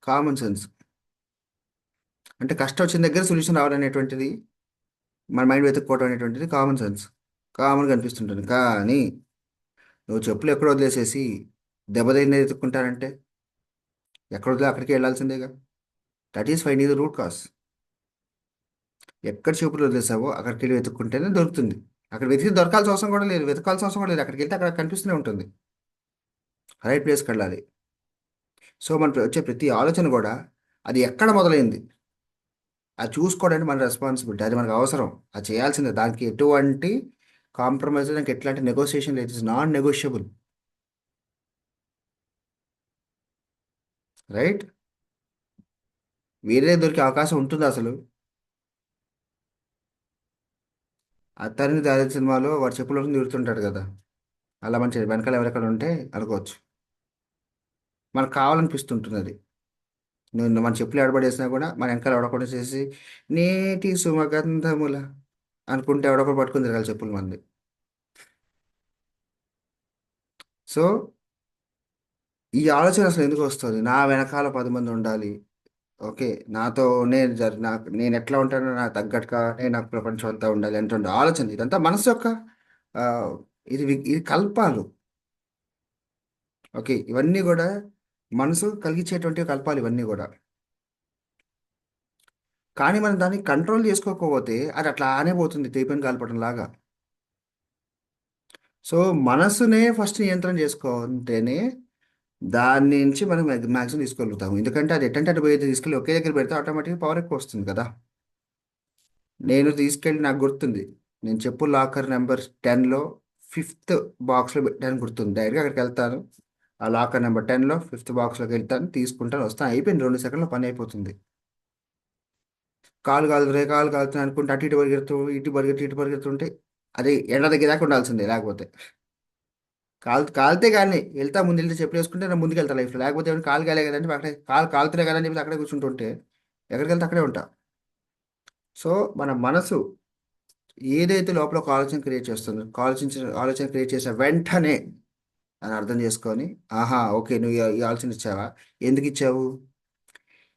Common sense. అంటే కష్టం వచ్చిన దగ్గర సొల్యూషన్ రావాలనేటువంటిది మన మైండ్ వెతుక్కోవడం అనేటువంటిది కామన్ సెన్స్. కామన్గా అనిపిస్తుంటుంది. కానీ నువ్వు చెప్పులు ఎక్కడ వదిలేసేసి దెబ్బతిన్న ఎత్తుక్కుంటానంటే ఎక్కడ వదిలే అక్కడికి వెళ్ళాల్సిందేగా. That is finding the root cause. ఎక్కడ చెప్పులు వదిలేసావో అక్కడికి వెళ్ళి వెతుక్కుంటేనే దొరుకుతుంది. అక్కడ వెతికి దొరకాల్సిన అవసరం కూడా లేదు, వెతకాల్సిన అవసరం కూడా లేదు, అక్కడికి వెళ్తే అక్కడ కనిపిస్తూనే ఉంటుంది. రైట్ ప్లేస్కి వెళ్ళాలి. సో మనకు వచ్చే ప్రతి ఆలోచన కూడా అది ఎక్కడ మొదలైంది అది చూసుకోవడానికి మన రెస్పాన్సిబిలిటీ, అది మనకు అవసరం, అది చేయాల్సిందే. దానికి ఎటువంటి కాంప్రమైజ్, దానికి ఎట్లాంటి నెగోసియేషన్ లేదు, ఇట్స్ నాన్ నెగోషియబుల్. రైట్. వేరే దొరికే అవకాశం ఉంటుంది అసలు? అత్తారిని దారి సినిమాలో వాడు చెప్పులు తిరుగుతుంటాడు కదా, అలా మంచి వెనకాల ఎవరెక్కడ ఉంటే అనుకోవచ్చు. మనకు కావాలనిపిస్తుంటుంది అది. నువ్వు మన చెప్పులు ఎడబడేసినా కూడా మన వెనకాల ఎవడకుండా చేసి నేటి సుమగంధముల అనుకుంటే ఎవడొకడు పట్టుకుని తిరగాలి చెప్పులు మంది. సో ఈ ఆలోచన అసలు ఎందుకు వస్తుంది? నా వెనకాల 10 మంది ఉండాలి. ఓకే. నాతో నేను నాకు నేను ఎట్లా ఉంటానో నాకు తగ్గట్టుగా నేను నాకు ప్రపంచం అంతా ఉండాలి అంటుండే ఆలోచన, ఇదంతా మనసు యొక్క ఆ, ఇది కల్పాలు. ఓకే. ఇవన్నీ కూడా మనసు కలిగించేటువంటి కల్పాలు ఇవన్నీ కూడా. కానీ మనం దాన్ని కంట్రోల్ చేసుకోకపోతే అది అట్లానే పోతుంది తీపిని కాల్పడం లాగా. సో మనసునే ఫస్ట్ నియంత్రణ చేసుకుంటేనే దాని నుంచి మనం మ్యాక్సిమం తీసుకోగలుగుతాము. ఎందుకంటే అది ఎట్టంటే అటు పోయేది తీసుకెళ్ళి ఒకే దగ్గర పెడితే ఆటోమేటిక్గా పవర్ ఎక్కువ వస్తుంది కదా. నేను తీసుకెళ్ళి నాకు గుర్తుంది, నేను చెప్పు లాకర్ నెంబర్ 10లో ఫిఫ్త్ బాక్స్లో పెట్టాను గుర్తుంది. డైరెక్ట్గా అక్కడికి వెళ్తాను, ఆ లాకర్ నెంబర్ 10లో ఫిఫ్త్ బాక్స్లోకి వెళ్తాను, తీసుకుంటాను, వస్తాను, అయిపోయింది. 2 సెకండ్లో పని అయిపోతుంది. కాలు కాలుతున్నాయి కాలు కాలుతున్నాయి అనుకుంటే అటు ఇటు పరిగెడుతూ ఇటు పరిగెత్తు ఇటు పరిగెడుతుంటే అది ఎండ దగ్గర దాకా ఉండాల్సిందే లేకపోతే. కాలితే కానీ వెళ్తా, ముందు వెళ్తే చెప్పులు వేసుకుంటే నేను ముందుకు వెళ్తా లైఫ్లో. లేకపోతే ఏమైనా కాలు కాలే కదంటే అక్కడే కాలు కాలుతున్నా కదని చెప్పి అక్కడే కూర్చుంటుంటే ఎక్కడికి వెళ్తే అక్కడే ఉంటా. సో మన మనసు ఏదైతే లోపల ఒక ఆలోచన క్రియేట్ చేస్తుందో, ఆలోచన క్రియేట్ చేసిన వెంటనే అని అర్థం చేసుకొని, ఆహా ఓకే నువ్వు ఈ ఆలోచన ఇచ్చావా, ఎందుకు ఇచ్చావు,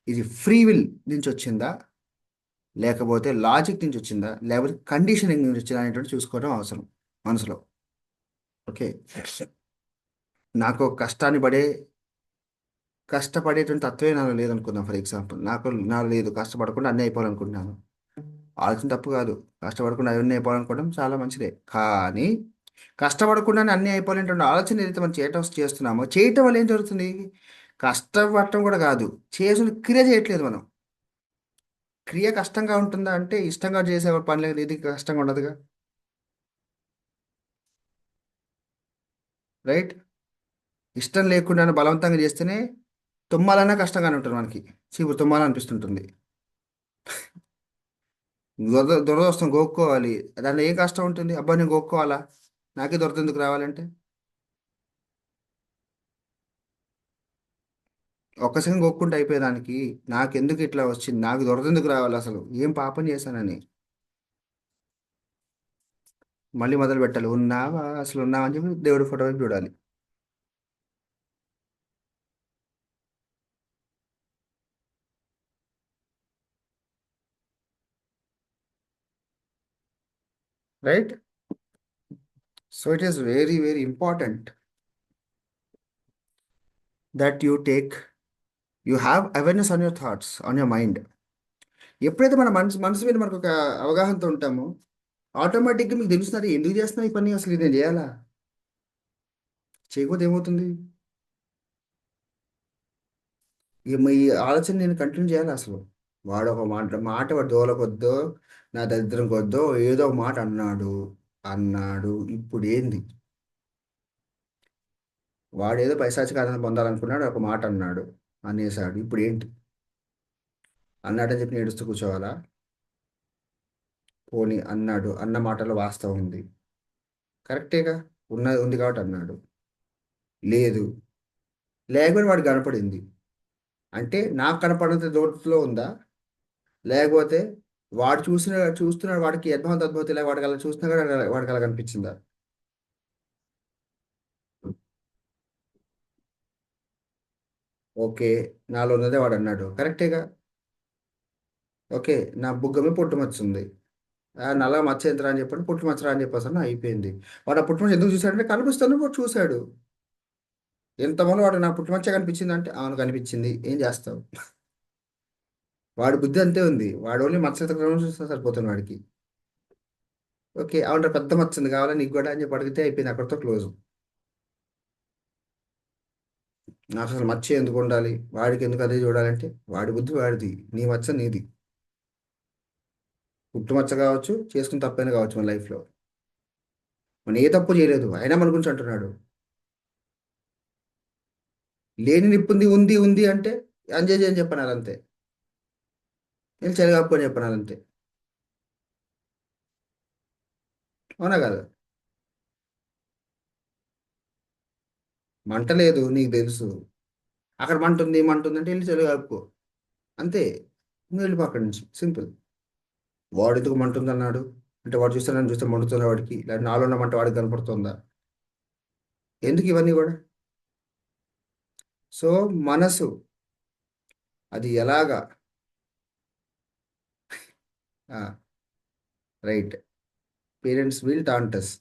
ఇది ఫ్రీ విల్ నుంచి వచ్చిందా, లేకపోతే లాజిక్ నుంచి వచ్చిందా, లేకపోతే కండిషనింగ్ నుంచి వచ్చిందా అనేటువంటి చూసుకోవడం అవసరం మనసులో. ఓకే. నాకు కష్టపడేటువంటి తత్వే నాలో లేదనుకుందాం. ఫర్ ఎగ్జాంపుల్ నాలో లేదు, కష్టపడకుండా అన్నీ అయిపోవాలనుకుంటున్నాను. ఆలోచన తప్పు కాదు. కష్టపడకుండా అన్నీ అయిపోవాలనుకోవడం చాలా మంచిదే. కానీ కష్టపడకుండానే అన్నీ అయిపోవాలనేటువంటి ఆలోచన ఏదైతే మనం చేస్తున్నామో, చేయటం వల్ల ఏం జరుగుతుంది? కష్టపడటం కూడా కాదు, చేసిన క్రియ చేయట్లేదు మనం. క్రియ కష్టంగా ఉంటుందా అంటే, ఇష్టంగా చేసే పని లేదు, ఇది కష్టంగా ఉండదుగా. రైట్. ఇష్టం లేకుండా బలవంతంగా చేస్తేనే తుమ్మాలన్నా కష్టంగానే ఉంటుంది మనకి. చీపురు తుమ్మాలనిపిస్తుంటుంది. దురదొస్తుంది, గోక్కోవాలి. దాంట్లో ఏం కష్టం ఉంటుంది? అబ్బా నేను గోక్కోవాలా, నాకే దురద ఎందుకు రావాలంటే. ఒక్క సెకండ్ గోక్కుంటే అయిపోయేదానికి నాకెందుకు ఇట్లా వచ్చింది, నాకు దురద ఎందుకు రావాలి, అసలు ఏం పాపం చేశానని మళ్ళీ మొదలు పెట్టాలి. ఉన్నావా, అసలు ఉన్నావా అని చెప్పి దేవుడి ఫోటో వైపు చూడాలి. Right. So it is very very important that you have awareness on your thoughts, on your mind. ఎప్పుడైతే మన మనసు మీద మనకు ఒక అవగాహనతో ఉంటామో, ఆటోమేటిక్గా మీకు తెలుస్తుంది ఎందుకు చేస్తున్నా ఈ పని, అసలు ఇది నేను చేయాలా, చేయకపోతే ఏమవుతుంది. ఈ ఆలోచన నేను కంటిన్యూ చేయాలి అసలు. వాడు ఒక వాడు దోలకొద్దో, నా దరిద్రం కొద్దో ఏదో ఒక మాట అన్నాడు ఇప్పుడు ఏంది, వాడు ఏదో పైశాచిక ఆనందం పొందాలనుకున్నాడు, ఒక మాట అన్నాడు, అనేసాడు, ఇప్పుడు ఏంటి, అన్నాడని చెప్పి ఏడుస్తూ కూర్చోవాలా? పోనీ అన్నాడు, అన్న మాటలో వాస్తవం ఉంది, కరెక్టేగా, ఉంది కాబట్టి అన్నాడు. లేదు, లేకపోతే వాడు కనపడింది అంటే నాకు కనపడినంత దూరంలో ఉందా, లేకపోతే వాడు చూస్తున్నాడు, వాడికి అద్భుతం అద్భుతం ఇలా వాడికి అలా చూస్తున్నా కూడా వాడికి అలా కనిపించిందా? ఓకే, నాలో ఉన్నదే వాడు అన్నాడు, కరెక్టేగా. ఓకే, నా బుగ్గ మీద పుట్టుమచ్చ ఉంది, నల్ల మచ్చ ఎంతరా అని చెప్పండి, పుట్టుమచ్చరా అని చెప్పేసాను, అయిపోయింది. వాడు ఆ పుట్టుమచ్చ ఎందుకు చూశాడంటే కనిపిస్తాను వాడు చూశాడు. ఎంతమంది వాడు నా పుట్టుమచ్చ కనిపించింది అంటే అవును కనిపించింది, ఏం చేస్తావు. వాడి బుద్ధి అంతే ఉంది, వాడు ఓన్లీ మచ్చ చూస్తే సరిపోతుంది వాడికి. ఓకే అవును పెద్ద మచ్చ ఉంది కావాలా నీకు కూడా అని చెప్పి అడిగితే అయిపోయింది, అక్కడితో క్లోజ్. నాకు అసలు మచ్చ ఎందుకు ఉండాలి, వాడికి ఎందుకు అదే చూడాలంటే, వాడి బుద్ధి వాడిది, నీ మచ్చ నీది. పుట్టుమచ్చ కావచ్చు, చేసుకుని తప్పైనా కావచ్చు మన లైఫ్లో, మనం ఏ తప్పు చేయలేదు అయినా మన గురించి అంటున్నాడు. లేని నిప్పుంది, ఉంది ఉంది అంటే ఎంజాయ్ చేయని చెప్పనాలి అంతే, నేను చెలగాపుకొని చెప్పనాలి అంతే. అవునా కదా? మంట లేదు నీకు తెలుసు, అక్కడ మంట ఉంది అంటే వెళ్ళి చెలగాపుకో, అంతే. నువ్వు వెళ్ళిపో అక్కడి నుంచి, సింపుల్. వాడు ఎందుకు మంట ఉంది అన్నాడు అంటే, వాడు చూస్తే నన్ను చూస్తే మండుతుందా వాడికి, లేదా నాలో ఉన్న మంట వాడికి కనపడుతుందా, ఎందుకు ఇవన్నీ కూడా? సో మనసు అది ఎలాగా, రైట్. Parents will టాంటస్.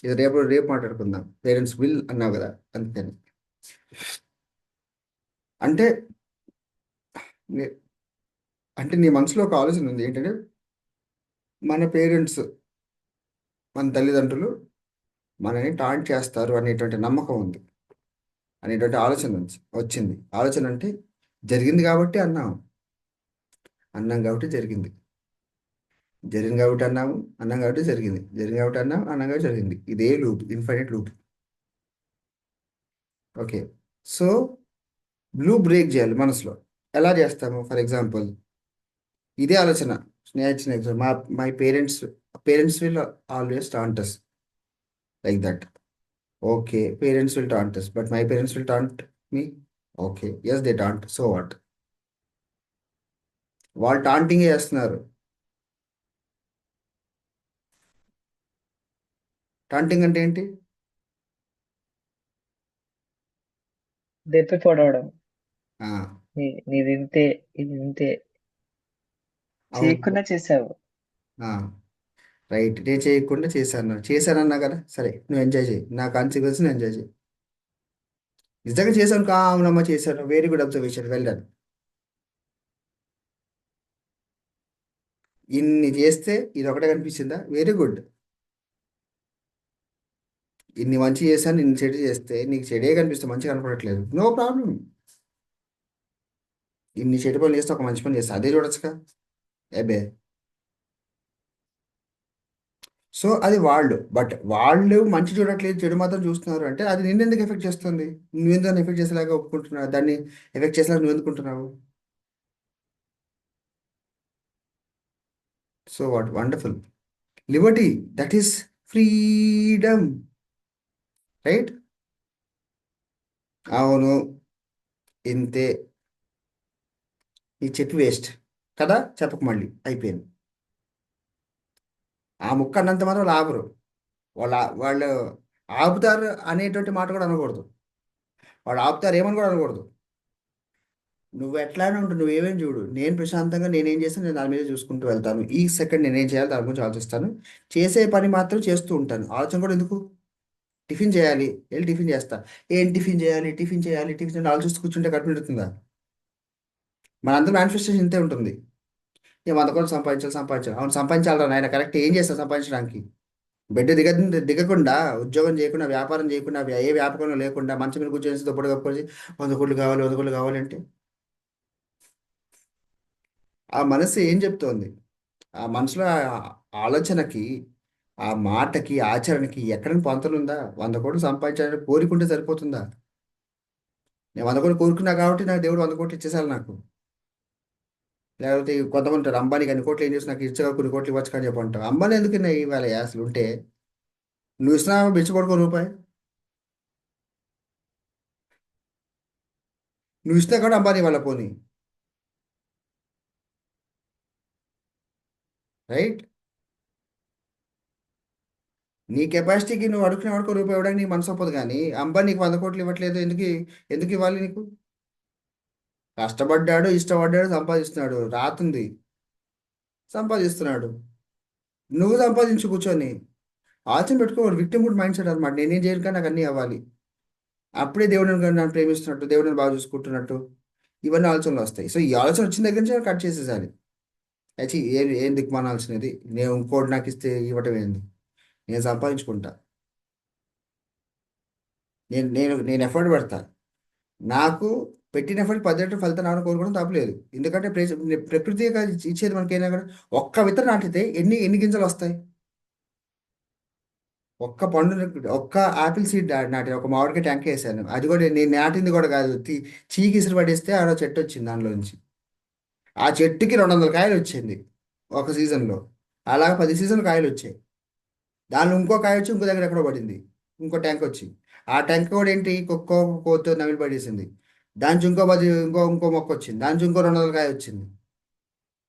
ఇది రేపు రేపు మాట్లాడుకుందాం, పేరెంట్స్ విల్ అన్నావు కదా, అందుకని. అంటే నే- అంటే నీ మనసులో ఒక ఆలోచన ఉంది ఏంటంటే, మన పేరెంట్స్, మన తల్లిదండ్రులు మనని టాంట్ చేస్తారు అనేటువంటి నమ్మకం ఉంది, అనేటువంటి ఆలోచన వచ్చింది. ఆలోచన అంటే జరిగింది కాబట్టి అన్నాం కాబట్టి జరిగింది, జరిగింది కాబట్టి అన్నాము, అన్నాం కాబట్టి జరిగింది, జరిగింది కాబట్టి అన్నాం కాబట్టి జరిగింది. ఇదే loop, infinite loop. Okay. So loop break చేయాలి మనసులో. ఎలా చేస్తాము? ఫర్ ఎగ్జాంపుల్ ఇదే ఆలోచన, స్నేహితుని example, my parents will always taunt us like that. Okay, parents will taunt us, but my parents will taunt me. Okay, yes they taunt, so what? వాళ్ళు taunting చేస్తున్నారు. Taunting అంటే ఏంటి? దెప్పి పొడవడం. ఆ, నీదింతే, ఇది ఇంతే, అవును. చేయకుండా చేసావు. ఆ, రైట్, నేను చేయకుండా చేశాను, చేశానన్నా కదా, సరే నువ్వు ఎంజాయ్ చేయి, నా కాన్సిక్వెన్స్ నువ్వు ఎంజాయ్ చేయి. నిజంగా చేశాను కా, అవునమ్మా చేశాను, very good observation, well done. ఇన్ని చేస్తే ఇది ఒకటే కనిపించిందా? Very good. ఇన్ని మంచి చేశాను, ఇన్ని చెడు చేస్తే నీకు చెడే కనిపిస్తే మంచి కనపడట్లేదు, నో ప్రాబ్లం. ఇన్ని చెడు పనులు చేస్తే ఒక మంచి పని చేస్తే అదే చూడొచ్చుగా. ఏబే. సో అది వాళ్ళు, బట్ వాళ్ళు మంచి చూడట్లేదు, చెడు మాత్రం చూస్తున్నారు అంటే అది నిన్నెందుకు ఎఫెక్ట్ చేస్తుంది? నువ్వెందుకు దాన్ని ఎఫెక్ట్ చేసేలాగా ఒప్పుకుంటున్నావు, దాన్ని ఎఫెక్ట్ చేసేలాగా నువ్వు ఎందుకుంటున్నావు? So what wonderful. Liberty, that is freedom, right. అవును, ఇంతే. ఈ చెట్టు వేస్ట్ కదా, చెప్పకు మళ్ళీ అయిపోయింది. ఆ ముక్క అన్నంత మాత్రం వాళ్ళు ఆపరు. వాళ్ళు ఆపుతారు అనేటువంటి మాట కూడా అనకూడదు. వాళ్ళు ఆపుతారు ఏమని కూడా అనకూడదు. నువ్వు ఎట్లానే ఉంటు, నువ్వేమేం చూడు, నేను ప్రశాంతంగా నేనేం చేస్తాను, నేను దాని మీద చూసుకుంటూ వెళ్తాను, ఈ సెకండ్ నేనేం చేయాలి దాని గురించి ఆలోచిస్తాను. చేసే పని మాత్రం చేస్తూ ఉంటాను, ఆలోచన కూడా ఎందుకు. టిఫిన్ చేయాలి, వెళ్ళి టిఫిన్ చేస్తా. ఏం టిఫిన్ చేయాలి, టిఫిన్ చేయాలి, టిఫిన్ చేయాలి ఆలోచిస్తూ కూర్చుంటే కడుపు నిండుతుందా? మనందరం మేనిఫెస్టేషన్ ఇంతే ఉంటుంది. ఏ 100 కోట్లు సంపాదించాలి, సంపాదించాలి, అవును సంపాదించాలరా నాయన, కరెక్ట్, ఏం చేస్తా సంపాదించడానికి? బెడ్ దిగకుండా, ఉద్యోగం చేయకుండా, వ్యాపారం చేయకుండా, ఏ వ్యాపకంలో లేకుండా, మంచం మీద కూర్చొని దుప్పటి కప్పుకొని 100 కోట్లు కావాలి, 100 కోట్లు కావాలంటే ఆ మనసు ఏం చెప్తోంది? ఆ మనసులో ఆ ఆలోచనకి, ఆ మాటకి, ఆచరణకి ఎక్కడ పొంతలుందా? 100 కోట్లు సంపాదించాలని కోరుకుంటే సరిపోతుందా? నేను 100 కోట్లు కోరుకున్నా కాబట్టి నాకు దేవుడు 100 కోట్లు ఇచ్చేసాలి నాకు. లేకపోతే కొంతమంది ఉంటారు, అంబానీకి అన్ని కోట్లు ఏం చేసి నాకు ఇచ్చగా కొన్ని కోట్లు ఇవ్వచ్చు కానీ చెప్పి అంటారు. అంబానీ ఎందుకు ఇవాళ అసలు ఉంటే? నువ్వు ఇస్తున్నావు బిచ్చ కొడుకో రూపాయి. నువ్వు ఇస్తున్నా కూడా అంబానీ వాళ్ళ పోనీ, రైట్. నీ కెపాసిటీకి నువ్వు అడుగుతున్న వాడికి రూపాయి ఇవ్వడానికి నీకు మనసు ఒప్పదు, కానీ అంబానీ నీకు 100 కోట్లు ఇవ్వట్లేదు ఎందుకు? ఎందుకు ఇవ్వాలి నీకు? కష్టపడ్డాడు, ఇష్టపడ్డాడు, సంపాదిస్తున్నాడు, రాతుంది, సంపాదిస్తున్నాడు. నువ్వు సంపాదించు కూర్చొని ఆలోచన పెట్టుకో, విక్టిమ్హుడ్ మైండ్ సెట్ అనమాట, నేనేం చేయాలి కానీ నాకు అన్నీ అవ్వాలి, అప్పుడే దేవుడు నన్ను ప్రేమిస్తున్నట్టు, దేవుడు నన్ను బాగా చూసుకుంటున్నట్టు, ఇవన్నీ ఆలోచనలు వస్తాయి. సో ఈ ఆలోచన వచ్చిన దగ్గర నుంచి కట్ చేసేసాలి. అయితే ఏం దిక్కుమానాల్సినది, నేను ఇంకోటి నాకు ఇస్తే ఇవ్వటం ఏంది? నేను సంపాదించుకుంటా. నేను ఎఫర్ట్ పెడతా. నాకు పెట్టిన ఎఫర్ట్ 10 రెట్లు ఫలితం రావాలని కోరుకోవడం తప్పలేదు, ఎందుకంటే ప్రకృతి ఇచ్చేది మనకేనా కూడా. ఒక్క విత్తనం నాటితే ఎన్ని ఎన్ని గింజలు వస్తాయి? ఒక్క పండు, ఒక్క ఆపిల్ సీడ్ నాటి, ఒక మామిడికాయ ట్యాంక్ వేసాను, అది కూడా నేను నాటింది కూడా కాదు, చీకి ఇసురు పడేస్తే ఆడ చెట్టు వచ్చింది దానిలోంచి. ఆ చెట్టుకి 200 కాయలు వచ్చింది ఒక సీజన్లో. అలాగ 10 సీజన్లు కాయలు వచ్చాయి. దానిలో ఇంకో కాయ వచ్చి ఇంకో దగ్గర ఎక్కడో పడింది, ఇంకో ట్యాంక్ వచ్చి. ఆ ట్యాంక్ కూడా ఏంటి, కుక్కో కోతో నమిలి పడేసింది. దాని నుంచి ఇంకో 10, ఇంకో మొక్క వచ్చింది, దాని నుంచి ఇంకో 200 కాయ వచ్చింది.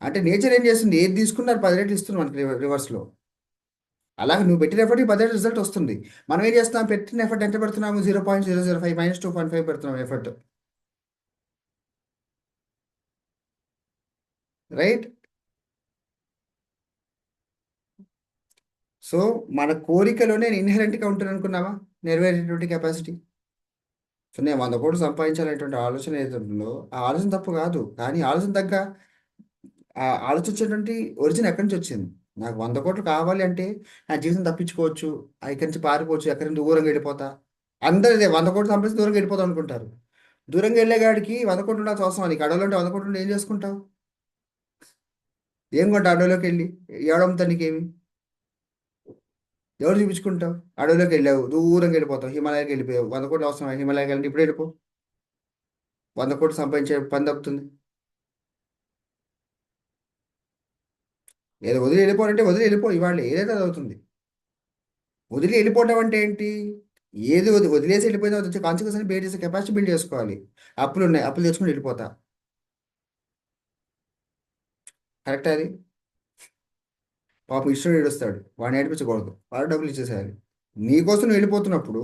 అంటే నేచర్ ఏం చేస్తుంది, ఏది తీసుకున్నారు 10 రెట్లు ఇస్తుంది మనకి రివర్స్లో. అలాగే నువ్వు పెట్టిన ఎఫర్ట్ 10 రెట్లు రిజల్ట్ వస్తుంది. మనం ఏం చేస్తాం, పెట్టిన ఎఫర్ట్ ఎంత పెడుతున్నాము? 0.005 -2.5 పెడుతున్నాం ఎఫర్ట్, రైట్. సో మన కోరికలోనే ఇన్హెరెంట్గా ఉంటుంది అనుకున్నావా, నెరవేరేటువంటి కెపాసిటీ. సో నేను 100 కోట్లు సంపాదించాలనేటువంటి ఆలోచన ఏదైతే ఉంటుందో ఆ ఆలోచన తప్పు కాదు, కానీ ఆలోచన తగ్గ ఆ ఆలోచించేటువంటి ఒరిజిన్ ఎక్కడి నుంచి వచ్చింది? నాకు 100 కోట్లు కావాలి అంటే నా జీవితం తప్పించుకోవచ్చు, ఇక్కడి నుంచి పారిపోవచ్చు, ఎక్కడి నుంచి దూరంగా వెళ్ళిపోతా. అందరూ ఇదే 100 కోట్లు సంపాదించి దూరంగా వెళ్ళిపోతాం అనుకుంటారు. దూరంగా వెళ్ళేగాడికి 100 కోట్లు ఉండాల్సిన అవసరం, నీకు అడవులు ఉంటే 100 కోట్లు ఉంటే ఏం చేసుకుంటావు? ఏం కొంటావు అడవిలోకి వెళ్ళి? ఏడవతా నీకేమి? ఎవరు చూపించుకుంటావు? అడవిలోకి వెళ్ళావు, దూరంగా వెళ్ళిపోతావు, హిమాలయాకి వెళ్ళిపోయావు, 100 కోట్లు అవసరం, హిమాలయాకి వెళ్ళి ఇప్పుడు వెళ్ళిపో, 100 కోట్లు సంపాదించే పని తప్పుతుంది. ఏదో వదిలి వెళ్ళిపోవాలంటే వదిలి వెళ్ళిపో, ఇవాళ ఏదైతే అది అవుతుంది. వదిలి వెళ్ళిపోవటం అంటే ఏంటి? ఏది వదిలేసి వెళ్ళిపోయినా వచ్చే కాన్సిక్వెన్స్ అని బేర్ చేసే కెపాసిటీ బిల్డ్ చేసుకోవాలి. అప్పులు ఉన్నాయి, అప్పులు తెచ్చుకుని వెళ్ళిపోతా. కరెక్ట్ అది. పాపం ఇష్టం ఏడుస్తాడు, వాడిని ఏడిపించకూడదు, వాడు డబ్బులు ఇచ్చేసేయాలి. నీకోసం నువ్వు వెళ్ళిపోతున్నప్పుడు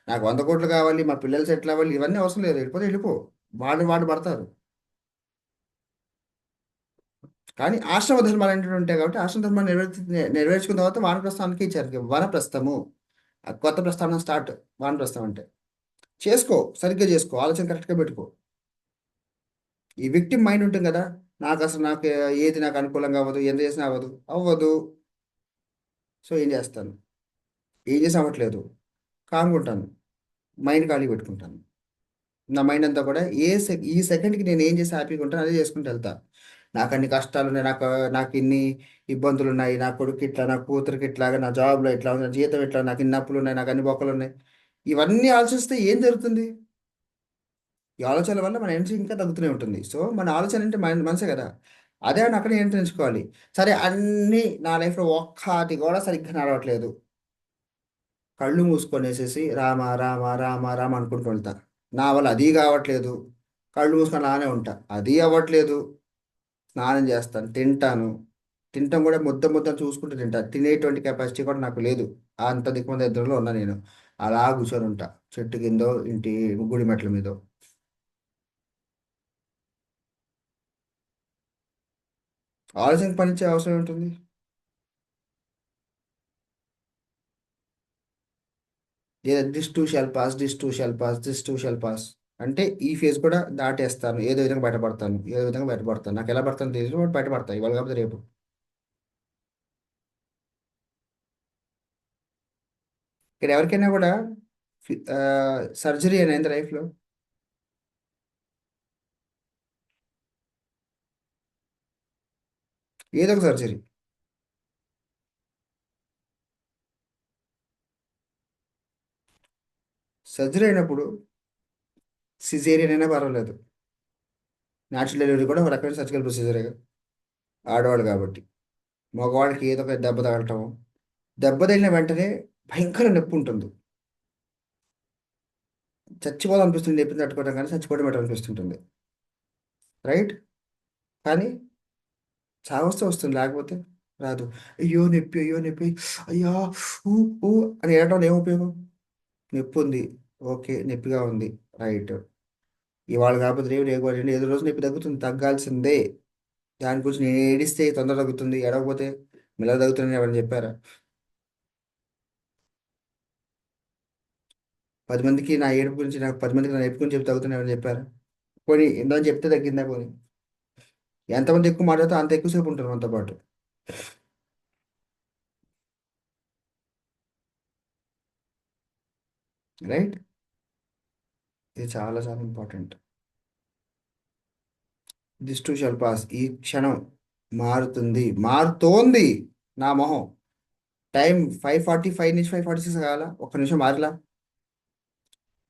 నాకు 100 కోట్లు కావాలి, మా పిల్లలు సెటిల్ అవ్వాలి, ఇవన్నీ అవసరం లేదు. వెళ్ళిపోతే వెళ్ళిపో, వాడు పడతారు. కానీ ఆశ్రమ ధర్మాలు అనేవి ఉంటాయి కాబట్టి ఆశ్రమ ధర్మాలు నెరవేర్చుకున్న తర్వాత వానప్రస్థానానికి ఇచ్చారు వనప్రస్థము. ఆ కొత్త ప్రస్థానం స్టార్ట్. వానప్రస్థం అంటే చేసుకో, సరిగ్గా చేసుకో, ఆలోచన కరెక్ట్గా పెట్టుకో. ఈ విక్టిమ్ మైండ్ ఉంటుంది కదా, నాకు ఏది నాకు అనుకూలంగా అవ్వదు, ఎంత చేసినా అవ్వదు అవ్వదు. సో ఏం చేస్తాను, ఏం చేసి అవ్వట్లేదు, కామ్గా ఉంటాను, మైండ్ ఖాళీ పెట్టుకుంటాను. నా మైండ్ అంతా కూడా ఈ సెకండ్కి నేను ఏం చేసి హ్యాపీగా ఉంటాను అదే చేసుకుంటూ వెళ్తా. నాకు అన్ని కష్టాలు ఉన్నాయి, నాకు ఇన్ని ఇబ్బందులు ఉన్నాయి, నా కొడుకు ఇట్లా, నా కూతురికి ఇట్లాగా, నా జాబ్లో ఇట్లా ఉంది, నా జీతం ఇట్లా, నాకు ఇన్ని అప్పులు ఉన్నాయి, నాకు అన్ని బొక్కలు ఉన్నాయి. ఇవన్నీ ఆలోచిస్తే ఏం జరుగుతుంది? ఈ ఆలోచనల వల్ల మన ఎనర్జీ ఇంకా తగ్గుతూనే ఉంటుంది. సో మన ఆలోచన అంటే మనసే కదా. అదే అని అక్కడ నియంత్రించుకోవాలి. సరే అన్నీ నా లైఫ్లో ఒక్కటి కూడా సరిగ్గా నడవట్లేదు, కళ్ళు మూసుకొనేసేసి రామ రామ రామ రామ అనుకుంటూ వెళ్తా. నా వల్ల అది కావట్లేదు, కళ్ళు మూసుకొని అలానే ఉంటా. అది అవ్వట్లేదు, స్నానం చేస్తాను, తింటాను. తింటాం కూడా ముద్ద ముద్ద చూసుకుంటూ తింటా. తినేటువంటి కెపాసిటీ కూడా నాకు లేదు. అంత దిక్కుమంది ఇద్దరులో ఉన్నా నేను. అలా కూర్చొని ఉంటా, చెట్టు కిందో ఇంటి గుడి మెట్ల మీదో. ఆలోచన పనిచ్చే అవసరం ఉంటుంది. This two shawl pass, this two shawl pass, this two shawl pass. అంటే ఈ ఫేజ్ కూడా దాటేస్తాను, ఏదో విధంగా బయటపడతాను, ఏదో విధంగా బయటపడతాను. నాకు ఎలా పడతాను తెలియదు, బట్ బయటపడతాను ఇవాళ కాకపోతే రేపు. ఇక్కడ ఎవరికైనా కూడా సర్జరీ అనేది లైఫ్లో ఏదో ఒక సర్జరీ. సర్జరీ అయినప్పుడు సిజేరియన్ అయినా పర్వాలేదు, న్యాచురల్ డెలివరీ కూడా ఒక రకమైన సర్జికల్ ప్రొసీజరే. ఆడవాళ్ళు కాబట్టి. మగవాళ్ళకి ఏదో ఒక దెబ్బ తగలటం, దెబ్బ తగిలిన వెంటనే భయంకర నొప్పి ఉంటుంది. చచ్చిపోదాం అనిపిస్తుంది, నొప్పిని తట్టుకోవడం కానీ చచ్చిపోవడం బెటర్ అనిపిస్తుంటుంది. రైట్. కానీ చావస్తే వస్తుంది, లేకపోతే రాదు. అయ్యో నొప్పి, అయ్యో నొప్పి, అయ్యా, ఊ ఊ అని ఏడవడం ఏం ఉపయోగం? నొప్పి ఉంది, ఓకే నొప్పిగా ఉంది, రైట్. ఇవాళ కాకపోతే రేపు, రేపు కాకపోతే ఏదో రోజు నొప్పి తగ్గుతుంది, తగ్గాల్సిందే. దాని గురించి నేను ఏడిస్తే తొందర తగ్గుతుంది, ఏడవకపోతే మెల్ల తగ్గుతుందని ఎవరైనా చెప్పారా? 10 మందికి నా ఏడుపు గురించి, నాకు 10 మందికి నా నొప్పి గురించి చెప్తే తగ్గుతుంది ఎవరైనా చెప్పారా? పోనీ ఎంతో చెప్తే తగ్గిందా? పోనీ ఎంతమంది ఎక్కువ మాట్లాడితే అంత ఎక్కువసేపు ఉంటారు మనతో పాటు. రైట్. ఇది చాలా చాలా important. This two shawl pass. ఈ క్షణం మారుతుంది, మారుతోంది. నా మొహం టైం 5:45 నుంచి 5:46 కావాలా, ఒక్క నిమిషం మారలా.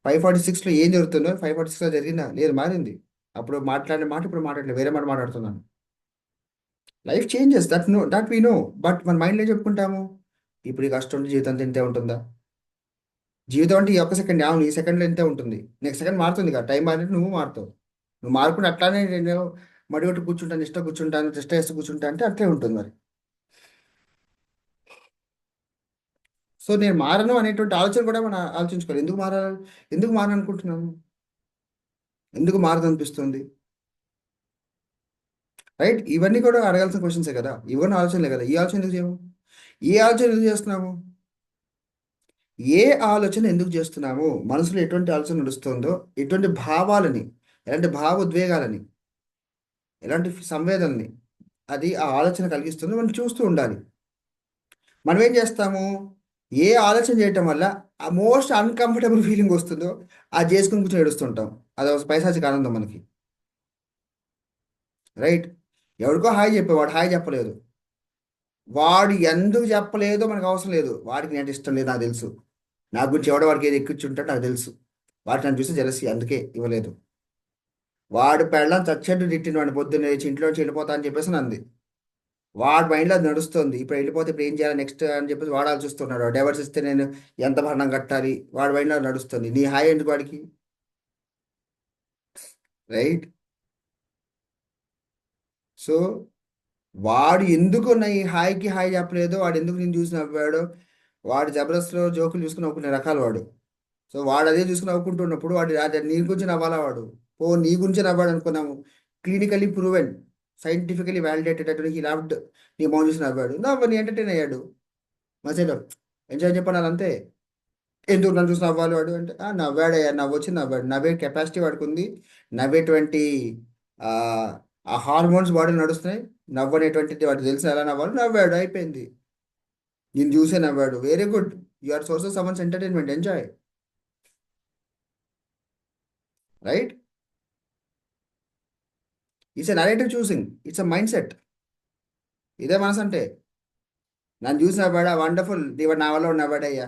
5:46లో ఏం జరుగుతుందో 5:46లో జరిగిందా? లేదు, మారింది. అప్పుడు మాట్లాడిన మాట ఇప్పుడు మాట్లాడలేదు, వేరే మాట మాట్లాడుతున్నాను. Life changes, that we know. But మన మైండ్లో చెప్పుకుంటాము, ఇప్పుడు ఈ కష్టం ఉంటే జీవితం అంతా ఇంతే ఉంటుందా? జీవితం అంటే ఈ ఒక్క సెకండ్, అవును ఈ సెకండ్లో ఇంతే ఉంటుంది, నెక్స్ట్ సెకండ్ మారుతుంది కదా. టైం మారినట్టు నువ్వు మారుతావు. నువ్వు మారుకుంటే అట్లానే నేను మడిగొట్టు కూర్చుంటాను, ఇష్టం కూర్చుంటాను, టెస్ట్ వేస్తూ కూర్చుంటా అంటే అట్లే ఉంటుంది మరి. సో నేను మారను అనేటువంటి ఆలోచన కూడా మనం ఆలోచించుకోవాలి. ఎందుకు మారాలి, ఎందుకు మారనుకుంటున్నాను, ఎందుకు మారదనిపిస్తుంది? రైట్. ఇవన్నీ కూడా అడగాల్సిన క్వశ్చన్సే కదా, ఇవన్నీ ఆలోచనలే కదా. ఈ ఆలోచన ఎందుకు చేయము, ఏ ఆలోచన ఎందుకు చేస్తున్నాము, ఏ ఆలోచన ఎందుకు చేస్తున్నాము, మనసులో ఎటువంటి ఆలోచన నడుస్తుందో, ఎటువంటి భావాలని, ఎలాంటి భావోద్వేగాలని, ఎలాంటి సంవేదనని అది ఆ ఆలోచన కలిగిస్తుందో మనం చూస్తూ ఉండాలి. మనం ఏం చేస్తాము, ఏ ఆలోచన చేయటం వల్ల ఆ మోస్ట్ అన్కంఫర్టబుల్ ఫీలింగ్ వస్తుందో అది చేసుకుని కూర్చొని ఏడుస్తుంటాం. అది ఒక పైశాచిక ఆనందం మనకి. రైట్. ఎవరికో హాయ్ చెప్పేవాడు హాయ్ చెప్పలేదు, వాడు ఎందుకు చెప్పలేదో మనకు అవసరం లేదు. వాడికి నేను ఇష్టం లేదు నాకు తెలుసు, నా గురించి ఎవడో వాడికి ఏది ఎక్కించుంటాడో నాకు తెలుసు, వాడికి నన్ను చూస్తే జలసి అందుకే ఇవ్వలేదు. వాడు పెళ్ళం చచ్చేట్టు తిట్టిన వాడిని పొద్దున్న లేచి ఇంట్లో నుంచి వెళ్ళిపోతా అని చెప్పేసి అంది. వాడి మైండ్లో అది నడుస్తుంది. ఇప్పుడు వెళ్ళిపోతే ఇప్పుడు ఏం చేయాలి నెక్స్ట్ అని చెప్పేసి వాడు ఆలోచిస్తున్నాడు. డైవర్స్ ఇస్తే నేను ఎంత భరణం కట్టాలి, వాడి మైండ్లో అది నడుస్తుంది. నీ హాయ్ ఎందుకు వాడికి? రైట్. సో వాడు ఎందుకు నా ఈ హాయ్కి హాయ్ చెప్పలేదు, వాడు ఎందుకు నేను చూసి నవ్వాడో, వాడు జబర్దస్త్లో జోకులు చూసుకుని నవ్వుకునే రకాలు వాడు. సో వాడు అదే చూసుకుని నవ్వుకుంటున్నప్పుడు వాడు అదే నీ గురించి నవ్వాలా వాడు? ఓ నీ గురించి నవ్వాడు అనుకున్నాము. క్లినికలీ ప్రూవెన్, సైంటిఫికలీ వ్యాలిడేటెడ్ అటు హీ లవ్డ్, నీ మౌన్ చూసి నవ్వాడు, నవ్వని ఎంటర్టైన్ అయ్యాడు. మధ్యలో ఎంజాయ్ చెప్పాలి అంతే. ఎందుకు నన్ను చూసి నవ్వాలి వాడు అంటే, నవ్వాడయ్యా, నవ్వొచ్చి నవ్వాడు, నవ్వే కెపాసిటీ వాడికి ఉంది, నవ్వేటువంటి ఆ ఆ హార్మోన్స్ బాడీలో నడుస్తున్నాయి. నవ్వనేటువంటిది వాడికి తెలిసిన ఎలా నవ్వాలి, నవ్వాడు, అయిపోయింది. నేను చూసే నవ్వాడు, very good. You are source of someone's entertainment, enjoy. Right. It's a narrative choosing, it's a mindset. ఇదే మనసు అంటే. నన్ను చూసి నవ్వాడా, వండర్ఫుల్, ఇవాడు నా వల్ల వాడు నవ్వాడయ్యా.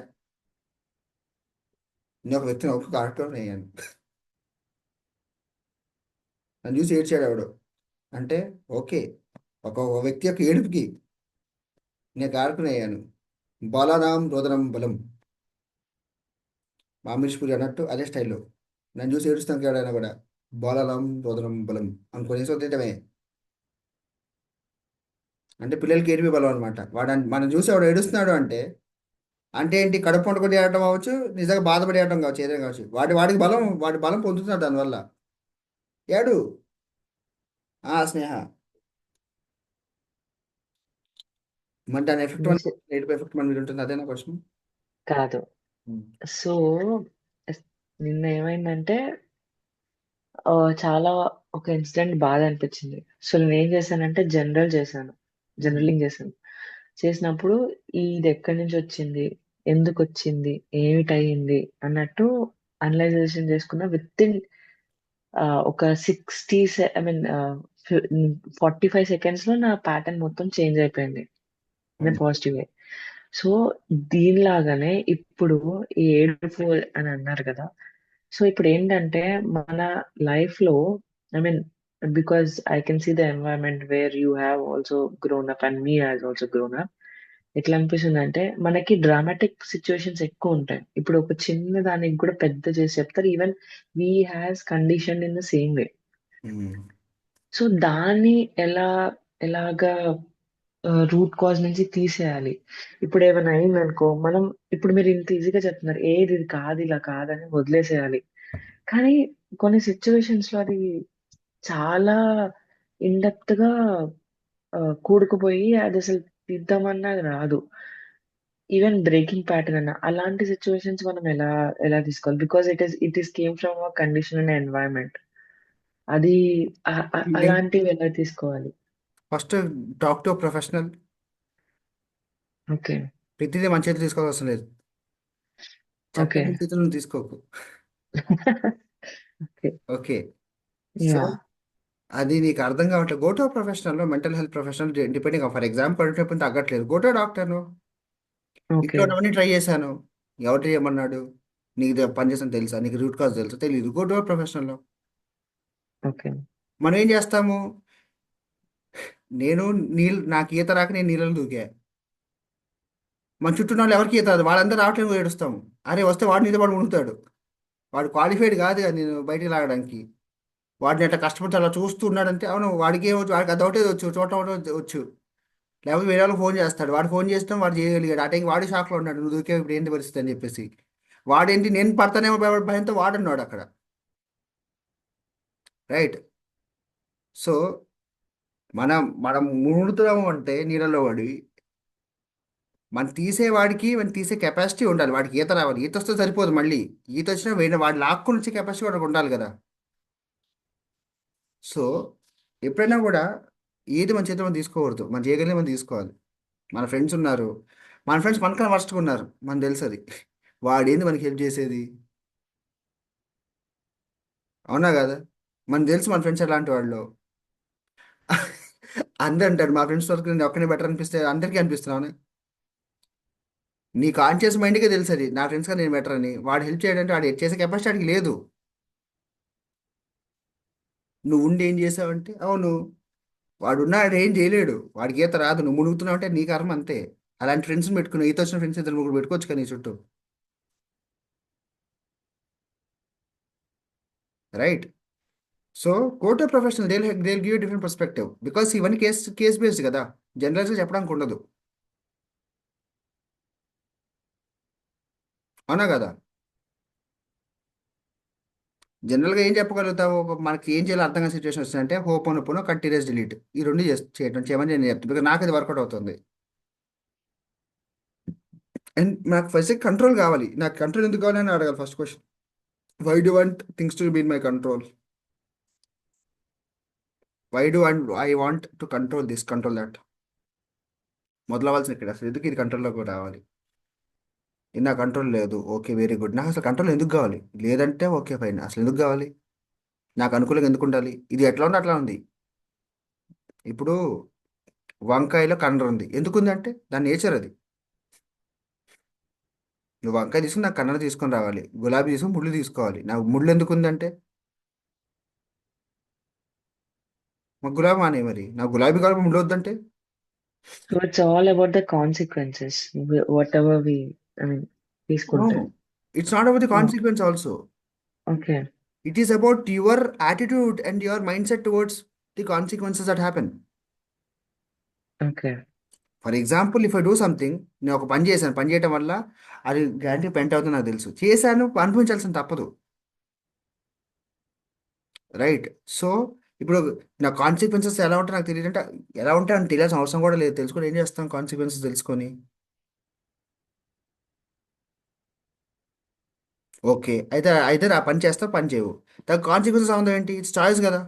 నేను ఒక వ్యక్తిని ఒక కార్టూన్ అయ్యాను. నన్ను చూసి ఏడ్చాడు ఎవడు అంటే, ఓకే, ఒక వ్యక్తి యొక్క ఏడుపుకి నేను కారకుని అయ్యాను. బలరాం రోదనం బలం, మామిడిపూరి అన్నట్టు అదే స్టైల్లో నన్ను చూసి ఏడుస్తాను ఎవడైనా కూడా, బలరాం రోదనం బలం అనుకునేసి వదిలేయటమే. అంటే పిల్లలకి ఏడిపి బలం అనమాట. మనం చూసి వాడు ఏడుస్తున్నాడు అంటే, అంటే ఏంటి, కడుపు పండుకొని ఏడటం కావచ్చు, నిజంగా బాధపడి ఏడటం కావచ్చు, ఏదైనా కావచ్చు, వాడికి బలం, వాడి బలం పొందుతున్నాడు దానివల్ల. ఏడు. స్నేహ. మరి దాని ఎఫెక్ట్ మన, నిజ ఏడుపు ఎఫెక్ట్ మన మీద ఉంటుంది, అదేనా క్వశ్చన్? కాదు. సో నిన్న ఏమైందంటే ఆ, చాలా ఒక ఇన్సిడెంట్ బాధ అనిపించింది. సో నేను ఏం చేశానంటే జనరలింగ్ చేశాను. చేసినప్పుడు ఇది ఎక్కడి నుంచి వచ్చింది, ఎందుకు వచ్చింది, ఏమిటయింది అన్నట్టు అనలైజేషన్ చేసుకున్న విత్ ఇన్ ఒక 60 ఐ మీన్ 45 seconds లో నా ప్యాటర్న్ మొత్తం చేంజ్ అయిపోయింది ఇన్ పాజిటివ్ వే. సో దీనిలాగానే ఇప్పుడు ఈ ఏడుపు అని అన్నారు కదా. సో ఇప్పుడు ఏంటంటే మన లైఫ్ లో I mean because I can see the environment where you have also grown up and me has also grown up. ఎట్లా అనిపిస్తుంది అంటే మనకి డ్రామాటిక్ సిచ్యువేషన్స్ ఎక్కువ ఉంటాయి. ఇప్పుడు ఒక చిన్న దానికి కూడా పెద్ద చేసి చెప్తారు. Even we has condition in the same way. So దాన్ని ఎలాగా రూట్ కాజ్ నుంచి తీసేయాలి. ఇప్పుడు ఏమైనా అయిందనుకో మనం, ఇప్పుడు మీరు ఇంత ఈజీగా చెప్తున్నారు ఏది ఇది కాదు ఇలా కాదని వదిలేసేయాలి. కానీ కొన్ని సిచ్యువేషన్స్ లో అది చాలా ఇండెప్త్ గా కూడుకుపోయి అది అసలు తీద్దామన్నా రాదు. ఈవెన్ బ్రేకింగ్ ప్యాటర్న్ అన్న అలాంటి సిచ్యువేషన్స్ మనం ఎలా తీసుకోవాలి, because it is came from a condition and environment. అది అలాంటివి ఎలా తీసుకోవాలి. First talk to professional. Okay. ప్రతిదీ మన చేతులు తీసుకోవాల్సిన అవసరం లేదు. ఓకే. చట్టం చేతులను తీసుకోకు. ఓకే. ఓకే. So yeah. అది నీకు అర్థం కావట్లేదు, go to professional, mental health professional, depending for example కడుపు తగ్గట్లేదు, గో టు డాక్టర్. ఇంట్లో ఓకే. ఉన్నవన్నీ ట్రై చేశాను, ఎవరు చేయమన్నాడు? నీకు పని చేసాను తెలుసా, నీకు రూట్ కాజ్ తెలుసా, తెలియదు, గో టు ప్రొఫెషనల్లో. ఓకే. మనం ఏం చేస్తాము, నేను నాకు ఈత రాక నేను నీళ్ళలో దూకా, మన చుట్టూ ఉన్న వాళ్ళు ఎవరికి ఈత రాదు, వాళ్ళందరూ రావట్లేదు ఏడుస్తాము. అరే వస్తే వాడు నీతో పాటు ఉణుకుతాడు. వాడు క్వాలిఫైడ్ కాదు కదా నేను బయటికి లాగడానికి. వాడిని అట్లా కష్టపడితే అలా చూస్తూ ఉన్నాడంటే, అవును వాడికి ఏమొచ్చు, వాడికి అది ఒకటే వచ్చు, చోట ఒకటే వచ్చు. లేకపోతే వేరే వాళ్ళకి ఫోన్ చేస్తాడు, వాడు ఫోన్ చేస్తాం వాడు చేయగలిగాడు, ఆ టైంకి వాడి షాక్లో ఉన్నాడు, నువ్వు దూకే ఇప్పుడు ఏంటి పరిస్థితి అని చెప్పేసి. వాడేంటి, నేను పడతానేమో భయంతో వాడన్నాడు అక్కడ. రైట్. సో మనం మునుగుతున్నాము అంటే నీళ్ళలో వాడి, మనం తీసే కెపాసిటీ ఉండాలి. వాడికి ఈత రావాలి, ఈత వస్తే సరిపోదు, మళ్ళీ ఈత వచ్చినా వేరే వాడు లాక్కుని వచ్చే కెపాసిటీ వాడికి ఉండాలి కదా. సో ఎప్పుడైనా కూడా ఏది మన చేతిలో మనం తీసుకోకూడదు, మనం చేయగలిగే మనం తీసుకోవాలి. మన ఫ్రెండ్స్ ఉన్నారు, మన ఫ్రెండ్స్ మనకన్నా వర్స్ట్గా ఉన్నారు, మనకు తెలుసు అది. వాడేంది మనకి హెల్ప్ చేసేది? అవునా కదా? మనకు తెలుసు మన ఫ్రెండ్స్ ఎలాంటి వాళ్ళు. అందరూ అంటారు మా ఫ్రెండ్స్ వరకు నేను ఒక్కనే బెటర్ అనిపిస్తే అందరికీ అనిపిస్తున్నాను. నీ కాన్షియస్ మైండ్కే తెలుసు అది, నా ఫ్రెండ్స్గా నేను బెటర్ అని. వాడు హెల్ప్ చేయడంటే వాడు చేసే కెపాసిటీ వాడికి లేదు. నువ్వు ఉండి ఏం చేసావంటే, అవును వాడున్నాడు ఏం చేయలేడు, వాడికి ఈత రాదు, నువ్వు మునుగుతున్నావు అంటే నీ కర్మ అంతే. అలాంటి ఫ్రెండ్స్ని పెట్టుకుని, ఈత వచ్చిన ఫ్రెండ్స్ ఇద్దరు ముగ్గురు పెట్టుకోవచ్చు కానీ నీ చుట్టూ. Right. So court of professional they give different perspective, because ఇవన్నీ కేస్ బేస్డ్ కదా, జనరల్స్గా చెప్పడానికి ఉండదు. అవునా కదా? జనరల్గా ఏం చెప్పగలుగుతావు, మనకి ఏం చేయాలో అర్థం కాని సిచ్యువేషన్ వచ్చిందంటే హోప్ అనుకున్న కంటిన్యూస్ డిలీట్ ఈ రెండు చేయమని నేను చెప్తాను, బికాస్ నాకు అది వర్కౌట్ అవుతుంది. అండ్ నాకు ఫస్ట్ కంట్రోల్ కావాలి. నాకు కంట్రోల్ ఎందుకు కావాలి అని అడగాలి first question. Why do want things to be in my control? Why do I want to control this, control that? మొదలవలసిన ఇక్కడ అసలు ఎందుకు ఇది కంట్రోల్లోకి రావాలి? ఇది నా కంట్రోల్ లేదు, ఓకే వెరీ గుడ్. నాకు అసలు కంట్రోల్ ఎందుకు కావాలి? లేదంటే ఓకే ఫైన్, అసలు ఎందుకు కావాలి? నాకు అనుకూలంగా ఎందుకు ఉండాలి? ఇది ఎట్లా ఉంది అట్లా ఉంది. ఇప్పుడు వంకాయలో కండ్ర ఉంది, ఎందుకు ఉంది అంటే దాని నేచర్ అది. నువ్వు వంకాయ తీసుకుని నాకు కన్నడ తీసుకొని రావాలి, గులాబీ తీసుకుని ముళ్ళు తీసుకోవాలి. నాకు ముళ్ళు ఎందుకు ఉందంటే మాకు గులాబీ మానే, మరి నాకు గులాబీ కావాలి ముళ్ళు వద్దంటే. So it's all about the consequences whatever we I mean no, తీసుకుంటే. It's not about the consequence also. Okay. It is about your attitude and your mind set towards the consequences that happen. Okay. For example if I do something, నేను ఒక పని చేశాను, పని చేయడం వల్ల అది guarantee పెంట్ అవుతుంది నాకు తెలుసు, చేశాను, అనుభవించాల్సిన తప్పదు. రైట్. సో ఇప్పుడు నా కాన్సిక్వెన్సెస్ ఎలా ఉంటాయి నాకు తెలియదు అంటే, ఎలా ఉంటాయి అని తెలియాల్సిన అవసరం కూడా లేదు, తెలుసుకొని ఏం చేస్తాం కాన్సిక్వెన్సెస్ తెలుసుకొని? ఓకే, అయితే అయితే ఆ పని చేస్తావు, పని చేయవు, దానికి కాన్సిక్వెన్సెస్ సంబంధం ఏంటి? ఇట్స్ చాయిస్ కదా.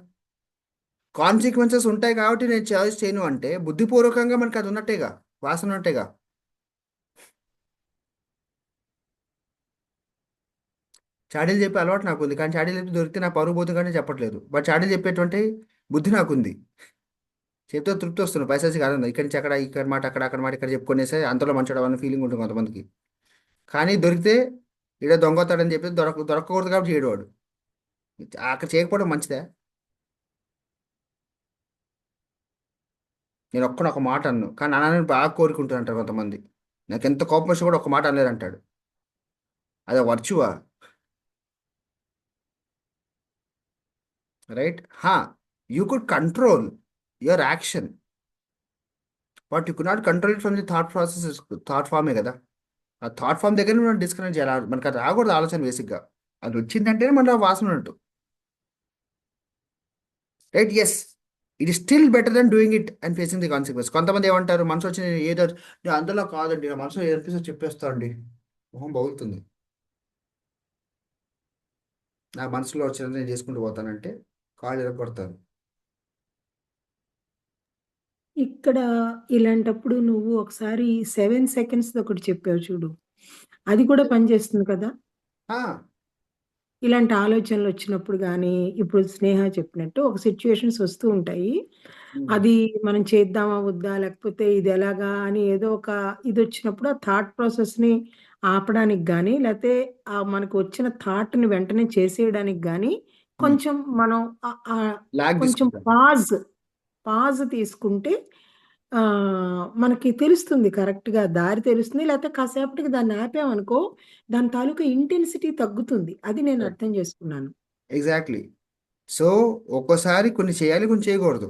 కాన్సిక్వెన్సెస్ ఉంటాయి కాబట్టి నేను చాయిస్ చేయను అంటే బుద్ధిపూర్వకంగా మనకి అది ఉన్నట్టేగా, వాసన ఉన్నట్టేగా. చాడీలు చెప్పే అలవాటు నాకు ఉంది, కానీ చాడీలు చెప్పి దొరికితే నా పరుగు పోతుంది కానీ చెప్పట్లేదు. బట్ చాడీలు చెప్పేటువంటి బుద్ధి నాకుంది. చెప్తే తృప్తి వస్తుంది, పైసాసి కాదు, ఇక్కడి నుంచి అక్కడ, ఇక్కడ మాట అక్కడ, అక్కడ మాట ఇక్కడ చెప్పుకునేసే అంతలో మంచోడు అన్న ఫీలింగ్ ఉంటుంది కొంతమందికి. కానీ దొరికితే ఈడ దొంగతాడని చెప్పి దొరకకూడదు కాబట్టి చేయడు. అక్కడ చేయకపోవడం మంచిదే. నేను ఒక మాట అన్ను, కానీ అన్నాన్ని బాగా కోరుకుంటాను కొంతమంది. నాకు ఎంత కోపం వచ్చి కూడా ఒక మాట అనలేరు అంటాడు. అదే వర్చువా? రైట్. హా, you could control your action, but you could not control it from the thought process. Thought ఫామే కదా, ఆ థాట్ ఫామ్ దగ్గర మనం డిస్కనెక్ట్ చేయాలి. మనకు అది రాకూడదు ఆలోచన బేసిక్గా. అది వచ్చిందంటే మన వాసన ఉన్నట్టు. Right. Yes, it is still better than doing it and facing the consequence. కొంతమంది ఏమంటారు, మనసు వచ్చి ఏదో, నేను అందులో కాదండి, నా మనసులో ఏదనిపిస్తే చెప్పేస్తా అండి, మొహం బగులుతుంది. నా మనసులో వచ్చినది నేను చేసుకుంటూ పోతానంటే కాళ్ళు ఎరగొడతాను. ఇక్కడ ఇలాంటప్పుడు నువ్వు ఒకసారి 7 సెకండ్స్ ఒకటి చెప్పావు చూడు. అది కూడా పనిచేస్తుంది కదా! ఆ, ఇలాంటి ఆలోచనలు వచ్చినప్పుడు గానీ, ఇప్పుడు స్నేహ చెప్పినట్టు ఒక సిట్యుయేషన్స్ వస్తూ ఉంటాయి. ఉమ్, అది మనం చేద్దామా? వద్దా? లేకపోతే ఇదెలాగా? అని ఏదో ఒక ఇదొచ్చినప్పుడు ఆ థాట్ ప్రాసెస్‌ని ఆపడానికి గానీ, లేతే మనకు వచ్చిన థాట్‌ని వెంటనే చేసేయడానికి గానీ, ఉమ్. కొంచెం మనం లాగ్ కొంచెం తీసుకుంటాను. పాజ్ తీసుకుంటే మనకి తెలుస్తుంది కరెక్ట్‌గా దారి తెలుస్తుంది. లేతే కాసేపటికి దాన్ని ఆపామనుకో, దాని తాలూకా ఇంటెన్సిటీ తగ్గుతుంది. అది నేను అర్థం చేసుకున్నాను. ఎగ్జాక్ట్లీ. సో ఒక్కోసారి కొన్ని చేయాలి, కొన్ని చేయకూడదు.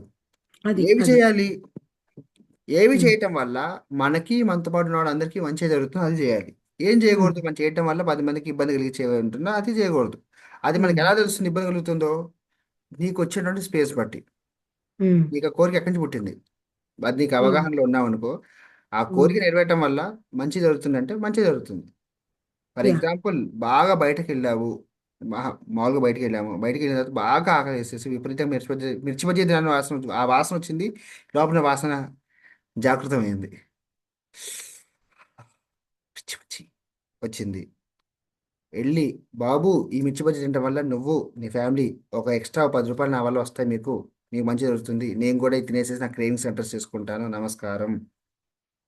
అది. ఏవి అది. చేయాలి? ఏవి హ్మ్. చేయటం వల్ల మనకి, మనతో పాటు ఉన్న వాళ్ళందరికీ మంచి జరుగుతుందో అది చేయాలి. ఏం హ్మ్. చేయకూడదు, మనం చేయటం వల్ల 10 మందికి ఇబ్బంది కలిగించేవి ఉంటుందో అది చేయకూడదు. అది మనకి హ్మ్. ఎలా తెలుస్తుంది ఇబ్బంది కలుగుతుందో? నీకు వచ్చేటువంటి స్పేస్ బట్టి. హ్మ్. నీకు ఆ కోరిక ఎక్కడి నుంచి పుట్టింది, అది నీకు హ్మ్. అవగాహనలో ఉన్నావు అనుకో, ఆ హ్మ్. కోరిక నెరవేరటం వల్ల మంచి జరుగుతుందంటే మంచి జరుగుతుంది. For yeah! ఎగ్జాంపుల్, బాగా బయటకు వెళ్ళావు, మామూలుగా బయటకు వెళ్ళాము, బయటకు వెళ్ళిన తర్వాత బాగా ఆకలి వేసేసి విపరీతంగా మిర్చి బజ్జీ తినాలని వాసన ఆ వాసన వచ్చింది. లోపల వాసన జాగృతమైంది. పిచ్చి పిచ్చి వచ్చింది. వెళ్ళి, బాబు ఈ మిర్చి బజ్జీ తినడం వల్ల నువ్వు, నీ ఫ్యామిలీ ఒక ఎక్స్ట్రా 10 రూపాయలు నా వల్ల వస్తాయి, మీకు మంచి జరుగుతుంది, నేను కూడా ఇది తినేసేసి నా క్రేవింగ్ సెంటర్స్ చేసుకుంటాను, నమస్కారం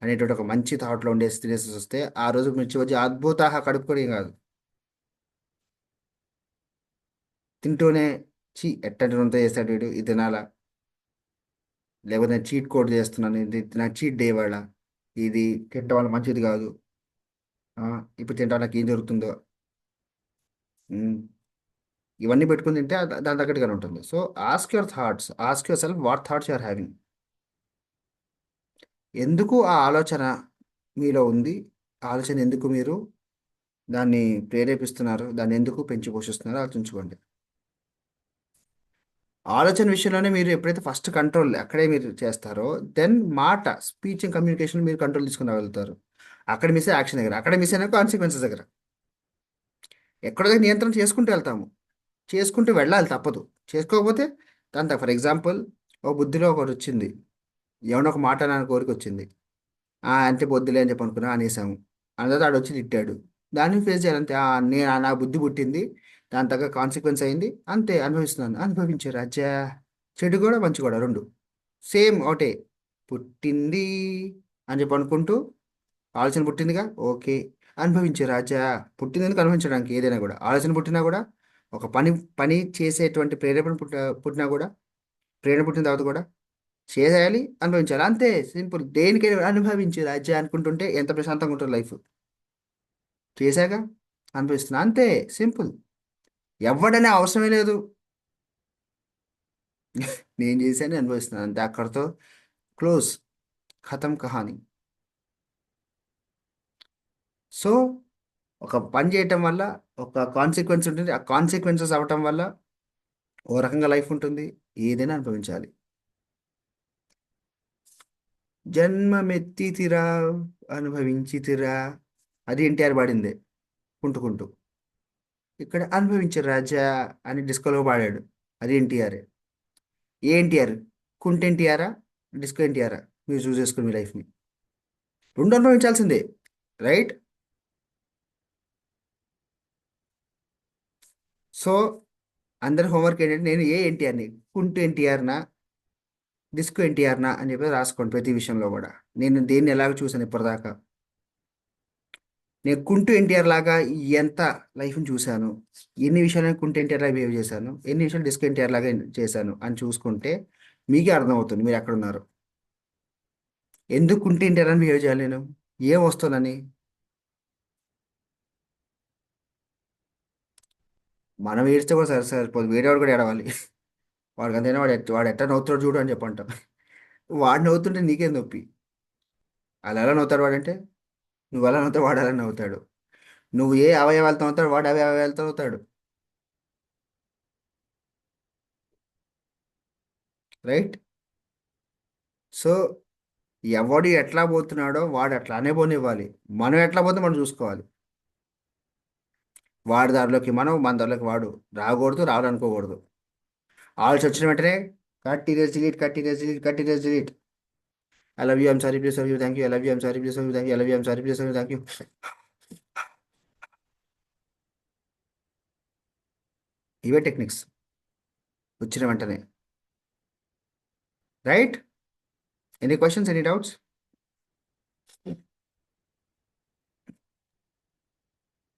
అనేటువంటి ఒక మంచి థాట్లో ఉండేసి తినేసి వస్తే ఆ రోజు మిర్చి బజ్జీ అద్భుత, కడుపు కూడా ఏం కాదు. తింటూనే, చీ ఎట్టంటి ఉంటే చేస్తాడు వీడు, ఇది తినాలా? లేకపోతే నేను చీట్ కోడ్ చేస్తున్నాను, ఇది నా చీట్ డే వాళ్ళ, ఇది తింటం వల్ల మంచిది కాదు, ఆ, ఇప్పుడు తింటా నాకు ఏం జరుగుతుందో, ఉమ్, ఇవన్నీ పెట్టుకుని తింటే దాని తగ్గట్టుగానే ఉంటుంది. So ask your thoughts, ask yourself what thoughts you're having. ఎందుకు ఆ ఆలోచన మీలో ఉంది, ఆ ఆలోచన ఎందుకు మీరు దాన్ని ప్రేరేపిస్తున్నారు, దాన్ని ఎందుకు పెంచి పోషిస్తున్నారో ఆలోచించుకోండి. ఆలోచన విషయంలోనే మీరు ఎప్పుడైతే ఫస్ట్ కంట్రోల్ అక్కడే మీరు చేస్తారో, దెన్ మాట, స్పీచ్ అండ్ కమ్యూనికేషన్ మీరు కంట్రోల్ తీసుకుని వెళ్తారు. అక్కడ మిస్ యాక్షన్ దగ్గర, అక్కడ మిస్ అయినా కాన్సిక్వెన్సెస్ దగ్గర, ఎక్కడో దగ్గర నియంత్రణ చేసుకుంటూ వెళ్తాము, చేసుకుంటూ వెళ్ళాలి తప్పదు. చేసుకోకపోతే దాంతో ఫర్ ఎగ్జాంపుల్ ఓ బుద్ధిలో ఒకటి వచ్చింది, ఎవడో ఒక మాట నా కోరిక వచ్చింది, అంతే బొద్దులే అని చెప్పి అనుకున్నా అనేసాము. అందులో ఆడు వచ్చి తిట్టాడు, దాన్ని ఫేస్ చేయాలంతే. నేను నా బుద్ధి పుట్టింది, దాని తగ్గ కాన్సిక్వెన్స్ అయింది, అంతే అనుభవిస్తున్నాను, అనుభవించారు అజ్జా. చెడు కూడా మంచి కూడా రెండు సేమ్ ఒకటే. పుట్టింది అని చెప్పి అనుకుంటూ ఆలోచన పుట్టిందిగా, ఓకే, అనుభవించే రాజా. పుట్టింది ఎందుకు అనుభవించడానికి, ఏదైనా కూడా ఆలోచన పుట్టినా కూడా, ఒక పని పని చేసేటువంటి ప్రేరేపణ పుట్టినా కూడా, ప్రేరణ పుట్టిన తర్వాత కూడా చేయాలి, అనుభవించాలి, అంతే సింపుల్. దేనికైనా అనుభవించే రాజా అనుకుంటుంటే ఎంత ప్రశాంతంగా ఉంటుంది లైఫ్. చేశాక అనుభవిస్తున్నా, అంతే సింపుల్. ఎవడనే అవసరమే లేదు, నేను చేశాను అనుభవిస్తున్నాను, అంతే, అక్కడితో క్లోజ్, ఖతం కహాని. సో ఒక పని చేయటం వల్ల ఒక కాన్సిక్వెన్స్ ఉంటుంది, ఆ కాన్సిక్వెన్సెస్ అవ్వటం వల్ల ఓ రకంగా లైఫ్ ఉంటుంది, ఏదైనా అనుభవించాలి. జన్మమెత్తితిరా అనుభవించితిరా, అది ఎన్టీఆర్ పాడిందే కుంటుకుంటూ. ఇక్కడ అనుభవించు రాజా అని డిస్కోలో పాడాడు, అది ఎన్టీఆర్. ఏ ఎన్టీఆర్? కుంట ఎన్టీఆరా, డిస్కో ఎన్టీఆరా? మీరు చూస్ చేసుకుని మీ లైఫ్ని, రెండు అనుభవించాల్సిందే, రైట్? సో అందరి హోంవర్క్ ఏంటంటే, నేను ఏ ఎన్టీఆర్ని, కుంటు ఎన్టీఆర్నా, డిస్కో ఎన్టీఆర్నా అని చెప్పి రాసుకోండి ప్రతి విషయంలో కూడా. నేను దేన్ని ఎలాగ చూసాను ఇప్పటిదాకా, నేను కుంటూ ఎన్టీఆర్ లాగా ఎంత లైఫ్ని చూశాను, ఎన్ని విషయాలు కుంటూ ఎన్టీఆర్ లాగా బిహేవ్ చేశాను, ఎన్ని విషయాలు డిస్కో ఎన్టీఆర్ లాగా చేశాను అని చూసుకుంటే మీకే అర్థమవుతుంది మీరు ఎక్కడ ఉన్నారు. ఎందుకు కుంటూ ఎన్టీఆర్ అని బిహేవ్ చేయాలి నేను, ఏం వస్తుందని. మనం ఏడిస్తే కూడా సరే సరిపోదు, వేరేవాడు కూడా ఏడవాలి. వాడికి అంతేనా, వాడు ఎట్లా నవ్వుతాడు చూడు అని చెప్పంటాం. వాడు నవ్వుతుంటే నీకేం నొప్పి. అలా ఎలా నవ్వుతాడు వాడంటే, నువ్వు ఎలా నవ్వుతావు వాడు అలా నవ్వుతాడు. నువ్వు ఏ అవయవాలతో అవుతాడు వాడు అవే అవయవాలతో అవుతాడు, రైట్? సో ఎవడు ఎట్లా పోతున్నాడో వాడు అట్లానే పోనివ్వాలి, మనం ఎట్లా పోతే మనం చూసుకోవాలి. వాడి దారిలోకి మనం, మన దారిలోకి వాడు రాకూడదు, రావాలనుకోకూడదు. ఆల్స్ వచ్చిన వెంటనే cut erase delete, cut erase delete, cut erase delete. I love you, I'm sorry please love you, thank you, I love you, I'm sorry please love you, thank you, I love you, I'm sorry please love you, thank you. ఇవే techniques వచ్చిన వెంటనే, right? Any questions, any doubts?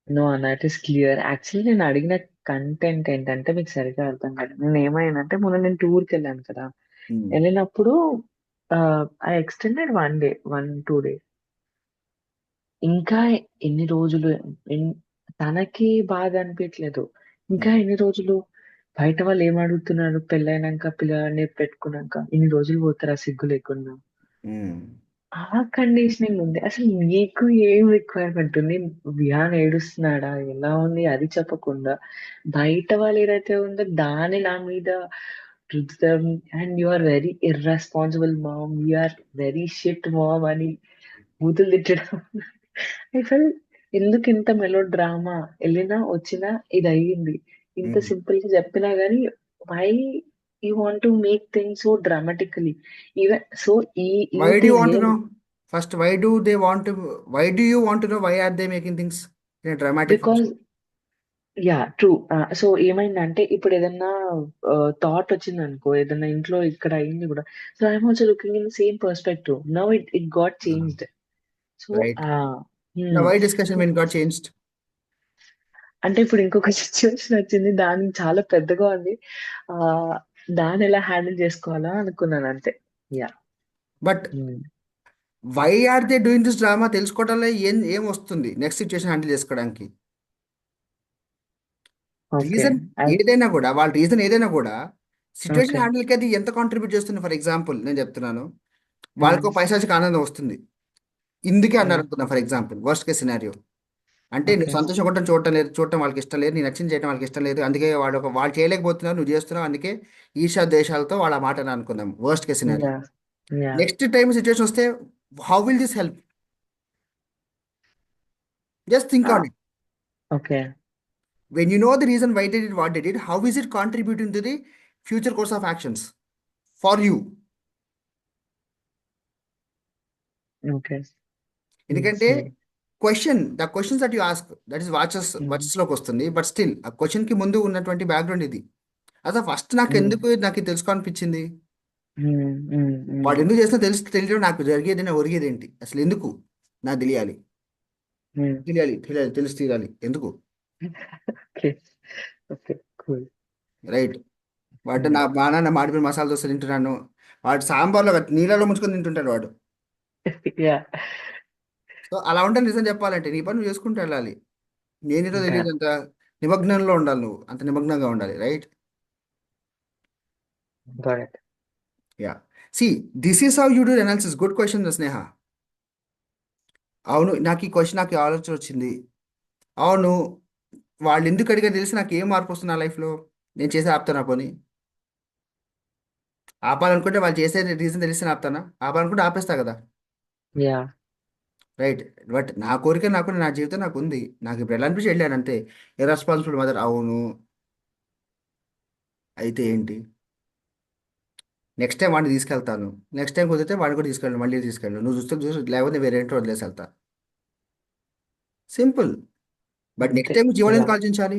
No అన్న, it is clear. Actually నేను అడిగిన content ఏంటంటే మీకు సరిగ్గా అర్థం కాదు. నేను ఏమైందంటే మొన్న నేను టూర్కి వెళ్ళాను కదా, వెళ్ళినప్పుడు ఐ ఎక్స్టెండెడ్ 1 డే, 1 2 డే. ఇంకా ఎన్ని రోజులు, ఎన్- తనకి బాధ అనిపించలేదు. ఇంకా ఎన్ని రోజులు, బయట వాళ్ళు ఏం అడుగుతున్నారు, పెళ్ళైనాక పిల్లల్ని పెట్టుకున్నాక ఇన్ని రోజులు పోతారా సిగ్గు లేకుండా. ఆ కండిషనింగ్ ఉంది. అసలు నీకు ఏం రిక్వైర్మెంట్ ఉంది, విహాన్ ఏడుస్తున్నాడా ఎలా ఉంది అది చెప్పకుండా బయట వాళ్ళు ఏదైతే ఉందో దాన్ని నా మీద రుద్దడం. And you are very irresponsible mom, you are very shit mom అని బూతులు తిట్టడం. అసలు ఎందుకు ఇంత మెలో డ్రామా, వెళ్ళినా వచ్చినా ఇది అయ్యింది, ఇంత సింపుల్ గా చెప్పినా గానీ why you want to make things so dramatically. Even so ఈ why do you thing want to know? First why do you want to know why are they making things in dramatic because yeah true. So ఏమైందంటే ఇప్పుడు ఏదన్నా thought వచ్చింది అనుకో, ఏదన్నా ఇంట్లో ఇక్కడ అయింది కూడా, so I'm also looking in same perspective. Now it got changed. So right? Why discussion when got changed? అంటే ఇప్పుడు ఇంకొక సిచ్యువేషన్ వచ్చింది, దానికి చాలా పెద్దగా ఉంది. ఆ దాన్ని ఎలా హ్యాండిల్ చేసుకోవాలా అనుకున్నాను అంతే. Yeah. But why are they doing this drama తెలుసుకోవడంలో ఏం వస్తుంది నెక్స్ట్ సిచ్యువేషన్ హ్యాండిల్ చేసుకోవడానికి. ఓకే. రీజన్ ఏదైనా కూడా, వాళ్ళ రీజన్ ఏదైనా కూడా సిచ్యువేషన్ ఓకే. హ్యాండిల్కి అది ఎంత కాంట్రిబ్యూట్ చేస్తుంది. ఫర్ ఎగ్జాంపుల్ నేను చెప్తున్నాను, వాళ్ళకు పైశాచిక ఆనందం వస్తుంది ఇందుకే అన్నారు అనుకుందాం. For example worst case scenario, అంటే నువ్వు ఓకే. సంతోషపడటం చూడటం లేదు, చూడటం వాళ్ళకి ఇష్టం లేదు, నీ నచ్చింది చేయడం వాళ్ళకి ఇష్టం లేదు, అందుకే వాళ్ళు చేయలేకపోతున్నారు, నువ్వు చేస్తున్నావు, అందుకే ఈర్ష్యా దేశాలతో వాళ్ళ మాట అని అనుకుందాం. Worst case scenario. Yeah. Yeah. Next time situation వస్తే how will this help? Just think on it. Okay. When you know the reason why they did what they did, how is it contributing to the future course of actions for you? Okay. ఎందుకంటే the questions that you ask, that is వాచెస్లోకి వస్తుంది. But still ఆ క్వశ్చన్కి ముందు ఉన్నటువంటి background ఇది. అసలు first నాకు ఇది తెలుసుకోవాలనిపించింది, వాడు ఎందుకు చేస్తున్నా తెలియడం, నాకు జరిగేది ఒరిగేది ఏంటి, అసలు ఎందుకు నాకు తెలియాలి, తీరాలి ఎందుకు, ఓకే. ఓకే. కూల్. రైట్? వాడు నా నాన్న మాడిపోయిన మసాలా దోశ తింటున్నాను, వాడు సాంబార్లో నీళ్ళలో ముంచుకొని తింటుంటాడు వాడు. యా. సో అలా ఉండాలి. నిజం చెప్పాలంటే నీ పని నువ్వు చేసుకుంటూ వెళ్ళాలి. నేనేదో ఇంకా తెలియదు అంత నిమగ్నంలో ఉండాలి, నువ్వు అంత నిమగ్నంగా ఉండాలి. Right? Got it. Yeah. See, this is how you do analysis. Good question Sneha. అవును, నాకు ఈ క్వశ్చన్, నాకు ఈ ఆలోచన వచ్చింది. అవును, వాళ్ళు ఎందుకు అడిగా తెలిసి నాకు ఏం మార్పు వస్తుంది నా లైఫ్లో, నేను చేసే ఆపుతానా పోనీ? ఆపాలనుకుంటే వాళ్ళు చేసే రీజన్ తెలిస్తే ఆపుతానా? ఆపాలనుకుంటే ఆపేస్తా కదా. యా. రైట్? బట్ నా కోరిక నాకు, నా జీవితం నాకు ఉంది, నాకు ఇప్పుడు ఎలా అనిపించి వెళ్ళాను అంతే. Irresponsible mother. అవును, అయితే ఏంటి? నెక్స్ట్ టైం వాడిని తీసుకెళ్తాను, నెక్స్ట్ టైం కుదిరితే వాడిని కూడా తీసుకెళ్ళను, మళ్ళీ తీసుకెళ్ళను, నువ్వు చూస్తే లేకపోతే వేరే ఏంటో వదిలేసి వెళ్తా. సింపుల్. బట్ నెక్స్ట్ అంతే. టైం జీవనం యా. ఎందుకు ఆలోచించాలి?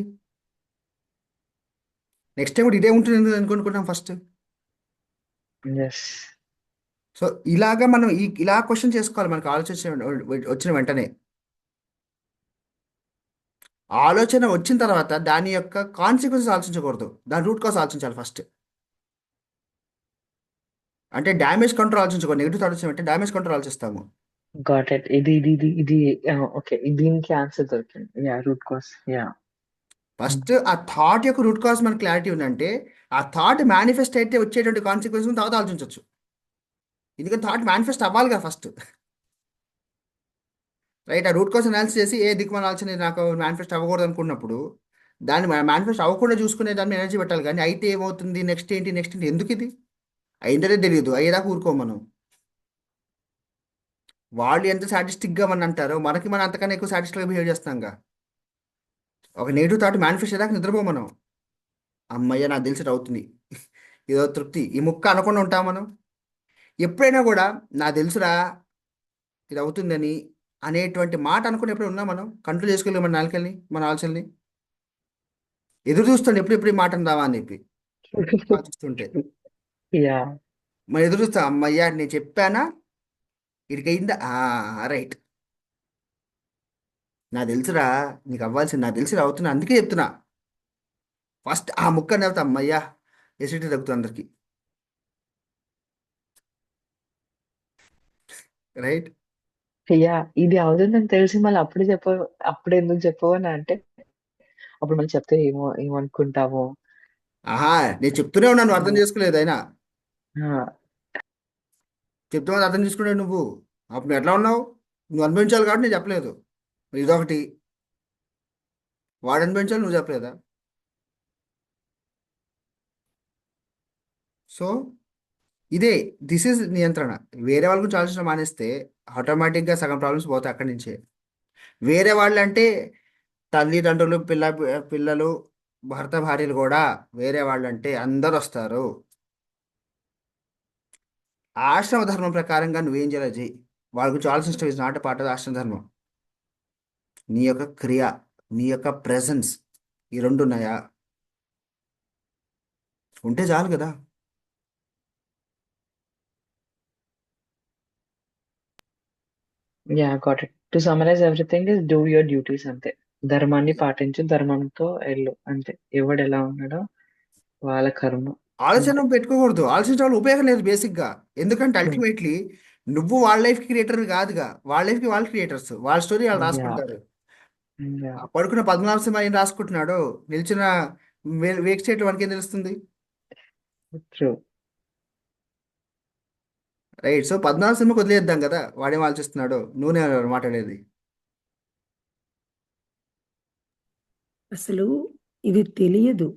నెక్స్ట్ టైం కూడా ఇదే ఉంటుంది ఎందుకు అనుకుంటున్నాం ఫస్ట్. ఎస్. సో ఇలాగా మనం ఇలా క్వశ్చన్ చేసుకోవాలి మనకు ఆలోచన వచ్చిన వెంటనే. ఆలోచన వచ్చిన తర్వాత దాని యొక్క కాన్సిక్వెన్సెస్ ఆలోచించకూడదు, దాని రూట్ కాజ్ ఆలోచించాలి ఫస్ట్. అంటే డ్యామేజ్ కంట్రోల్ ఆలోచించకూడదు. నెగిటివ్ థాట్ వచ్చిన డ్యామేజ్ కంట్రోల్ ఆలోచిస్తాము. Got it. ఇది ఓకే. దీనికి ఆన్సర్ దొరికింది. Yeah. Root cause. Yeah. First ఆ థాట్ యొక్క రూట్ కాజ్ మనకు క్లారిటీ ఉందంటే, ఆ థాట్ మేనిఫెస్ట్ అయితే వచ్చేటువంటి కాన్సిక్వెన్స్ తర్వాత ఆలోచించవచ్చు. ఎందుకంటే థాట్ మేనిఫెస్ట్ అవ్వాలి కదా ఫస్ట్. రైట్? ఆ రూట్ కాజ్ అనాలిసిస్ చేసి ఏ దిక్కుమాల ఆలోచన నాకు మేనిఫెస్ట్ అవ్వకూడదు అనుకున్నప్పుడు, దాన్ని మేనిఫెస్ట్ అవ్వకుండా చూసుకునే దాన్ని ఎనర్జీ పెట్టాలి. కానీ అయితే ఏమవుతుంది, నెక్స్ట్ ఏంటి ఎందుకు ఇది అయిందనే తెలియదు, అయ్యేదాకా ఊరుకోం మనం. వాళ్ళు ఎంత సాటిస్టిక్గా మన అంటారో మనం అంతకన్నా ఎక్కువ సాటిస్టిక్గా బిహేవ్ చేస్తాంగా. ఒక నెగిటివ్ థాట్ మేనిఫెస్ట్ అయ్యేదాకా నిద్రపో మనం. అమ్మయ్య నాకు తెలిసి అవుతుంది, ఏదో తృప్తి, ఈ ముక్క అనకుండా ఉంటాం మనం. ఎప్పుడైనా కూడా నాకు తెలుసురా ఇది అవుతుందని అనేటువంటి మాట అనుకుని ఎప్పుడు ఉన్నాం మనం? కంట్రోల్ చేసుకోలేము మన నాలుకల్ని, మన ఆలోచనల్ని. ఎదురు చూస్తాను ఎప్పుడు ఈ మాట అందావా అని చెప్పి ఆలోచిస్తుంటే. యా. మనం ఎదురు చూస్తాం, అమ్మయ్య నేను చెప్పానా, ఇడికయిందా, రైట్, నాకు తెలుసురా నీకు అవ్వాల్సింది, నాకు తెలిసి అవుతున్నా అందుకే చెప్తున్నా. ఫస్ట్ ఆ ముక్క నేవుతా, అమ్మయ్యా ఎసిడిటీ తగ్గుతుంది అందరికి. రైట్? యా. ఇది అవుతుందని తెలిసి మళ్ళీ అప్పుడు ఎందుకు చెప్పవు అని అంటే, అప్పుడు మళ్ళీ చెప్తే ఏమనుకుంటామో. ఆహా, నేను చెప్తూనే ఉన్నాను, నువ్వు అర్థం చేసుకోలేదు. అయినా చెప్తామని అర్థం చేసుకునే నువ్వు అప్పుడు నువ్వు ఎట్లా ఉన్నావు, నువ్వు అనుభవించాలి కాబట్టి నేను చెప్పలేదు. ఇదొకటి, వాడు అనుభవించాలి, నువ్వు చెప్పలేదా? సో ఇదే, దిస్ ఈజ్ నియంత్రణ. వేరే వాళ్ళ గురించి ఆలోచన మానేస్తే ఆటోమేటిక్గా సగం ప్రాబ్లమ్స్ పోతాయి అక్కడి నుంచే. వేరే వాళ్ళు అంటే తల్లిదండ్రులు, పిల్లలు, భర్త భార్యలు కూడా వేరే వాళ్ళు అంటే అందరు వస్తారు. ఆశ్రమ ధర్మం ప్రకారంగా నువ్వేం చేయాలి చెయ్యి. వాళ్ళ గురించి ఆలోచించడం ఇస్ నాట్ పార్ట్ ఆఫ్ ఆశ్రమ ధర్మం. నీ యొక్క క్రియ, నీ యొక్క ప్రెజెన్స్, ఈ రెండు ఉన్నాయా? ఉంటే చాలు కదా. Yeah. Got it. To summarise everything is do your duties అంతే. ధర్మాన్ని పాటించు, ధర్మంతో వెళ్ళు అంతే. ఎవడు ఎలా ఉన్నాడో వాళ్ళ కర్మ. ఆలోచన అంతే. పెట్టుకోకూడదు. ఆలోచించడం వల్ల ఉపయోగం లేదు బేసిక్గా. ఎందుకంటే అల్టిమేట్లీ నువ్వు వాళ్ళ లైఫ్ క్రియేటర్ కాదుగా, వాళ్ళ లైఫ్కి వాళ్ళు క్రియేటర్స్, వాళ్ళ స్టోరీ వాళ్ళు యా రాసుకుంటారు. యా ఆ పడుకున్న పద్మనాభ సింహ ఏం రాసుకుంటున్నాడో, నిల్చున్న వేక్ స్టేట్ మనకేం తెలుస్తుంది? ట్రూ. రైట్. సో పద్మనాభ సింహకి వదిలేద్దాం కదా, వాడేం ఆలోచిస్తున్నాడో. నువ్వునే మాట్లాడేది. అసలు ఇది తెలియదు.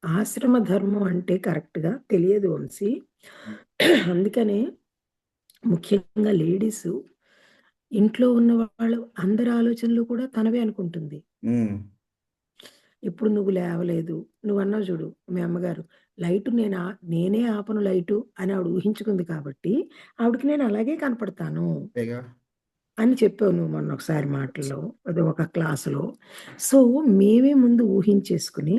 ఆశ్రమ ధర్మం అంటే కరెక్ట్‌గా తెలియదు వంశీ. అందుకనే ముఖ్యంగా లేడీసు ఇంట్లో ఉన్న వాళ్ళు అందరి ఆలోచనలు కూడా తనవే అనుకుంటుంది. ఉమ్, ఇప్పుడు నువ్వు లేవలేదు. నువ్వన్నావు చూడు మీ అమ్మగారు, లైటు నేనే ఆపను లైటు అని ఆవిడ ఊహించుకుంది కాబట్టి, ఆవిడకి నేను అలాగే కనపడతాను అంతేగా. అని చెప్పావు నువ్వు మొన్న ఒకసారి మాటల్లో. అది ఒక క్లాస్‌లో. సో, మేమే ముందు ఊహించేసుకొని,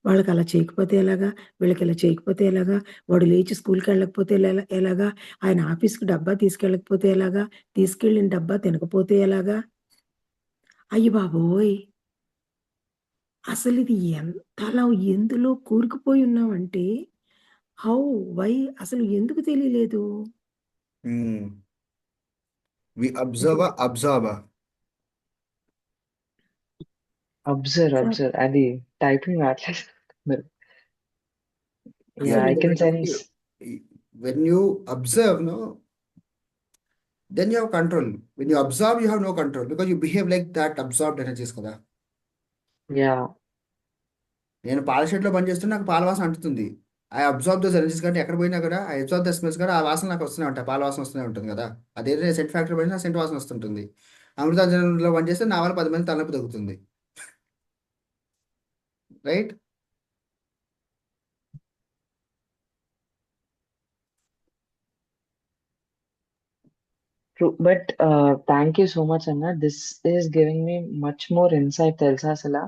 వాళ్ళకలా చేయకపోతే ఎలాగా? వీళ్ళకిలా చేయకపోతే ఎలాగా? వాడు లేచి స్కూలుకెళ్ళకపోతే ఎలాగా? ఆయన ఆఫీస్‌కి డబ్బా తీసుకెళ్ళకపోతే ఎలాగా? తీసుకెళ్ళిన డబ్బా తినకపోతే ఎలాగా? అయ్య బాబోయ్! అసలిది ఎంతలా ఎందులో కూరుకుపోయి ఉన్నామంటే, హౌ? వై? అసలు ఎందుకు తెలియలేదు? We observe observe. Sir observe అది టైపింగ్ రావట్లేదు మీరు. యా ఐ కెన్ ఎందుకంటే sense. When you observe no, then you have control. When you observe, you have no control because you behave like that absorbed energies కదా. Yeah నేను పాల షెడ్లో పని చేస్తుంటే నాకు పాల వాసన అంటుతుంది. ఐ అబ్జర్వ్ దోస్ ఎనర్జీస్ కంటే ఎక్కడ పోయినా కూడా ఐ అబ్జర్వ్ ద స్మెల్స్ కూడా ఆ వాసన నాకు వస్తూనే ఉంటాయి, పాల వాసన వస్తూనే ఉంటుంది కదా. అదే సెంట్ ఫ్యాక్టరీ పడినా సెంట్ వాసన వస్తుంటుంది. అమృతాంజనంలో పని చేస్తే నా వల్ల 10 మంది తలనొప్పి తగ్గుతుంది. Right. True. But thank you so much అన్న. This is giving me much more insight తెలుసా అసలు.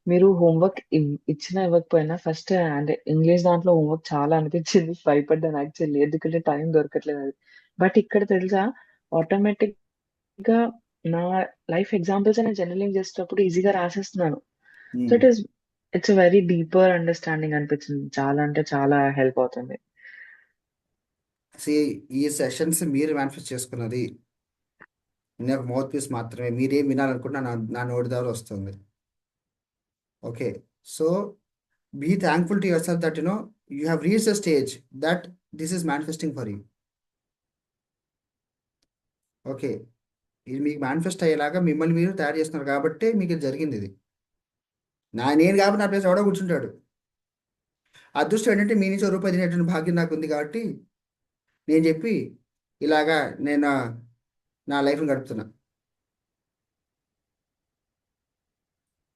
మీరు హోంవర్క్ ఇవ్వకపోయినా ఫస్ట్ అంటే ఇంగ్లీష్ దాంట్లో హోంవర్క్ చాలా అనిపించింది. భయపడ్డాను యాక్చువల్లీ, ఎందుకంటే టైం దొరకట్లేదు అది. బట్ ఇక్కడ తెలుసా, ఆటోమేటిక్ గా నా లైఫ్ ఎగ్జాంపుల్స్ నేను జర్నలింగ్ చేసేటప్పుడు ఈజీగా రాసేస్తున్నాను. So it's very deeper understanding అనిపించింది. చాలా అంటే చాలా హెల్ప్ అవుతుంది. సి, ఈ సెషన్స్ మీరు మేనిఫెస్ట్ చేసుకున్నది నేను మౌత్ పీస్ మాత్రమే. మీరేం వినాలనుకుంటున్నా నా నోటి ద్వారా వస్తుంది. Okay. So be thankful to yourself that you have reached a stage that this is manifesting for you. Okay. ఇది మీకు మేనిఫెస్ట్ అయ్యేలాగా మిమ్మల్ని మీరు తయారు చేస్తున్నారు కాబట్టి మీకు ఇది జరిగింది. ఇది నేను కాబట్టి నా ప్లేస్ ఎవడో కూర్చుంటాడు. అదృష్టం ఏంటంటే మీ నుంచి రూపాయి తినేటువంటి భాగ్యం నాకు ఉంది కాబట్టి నేను చెప్పి ఇలాగా నేను నా లైఫ్ని గడుపుతున్నా.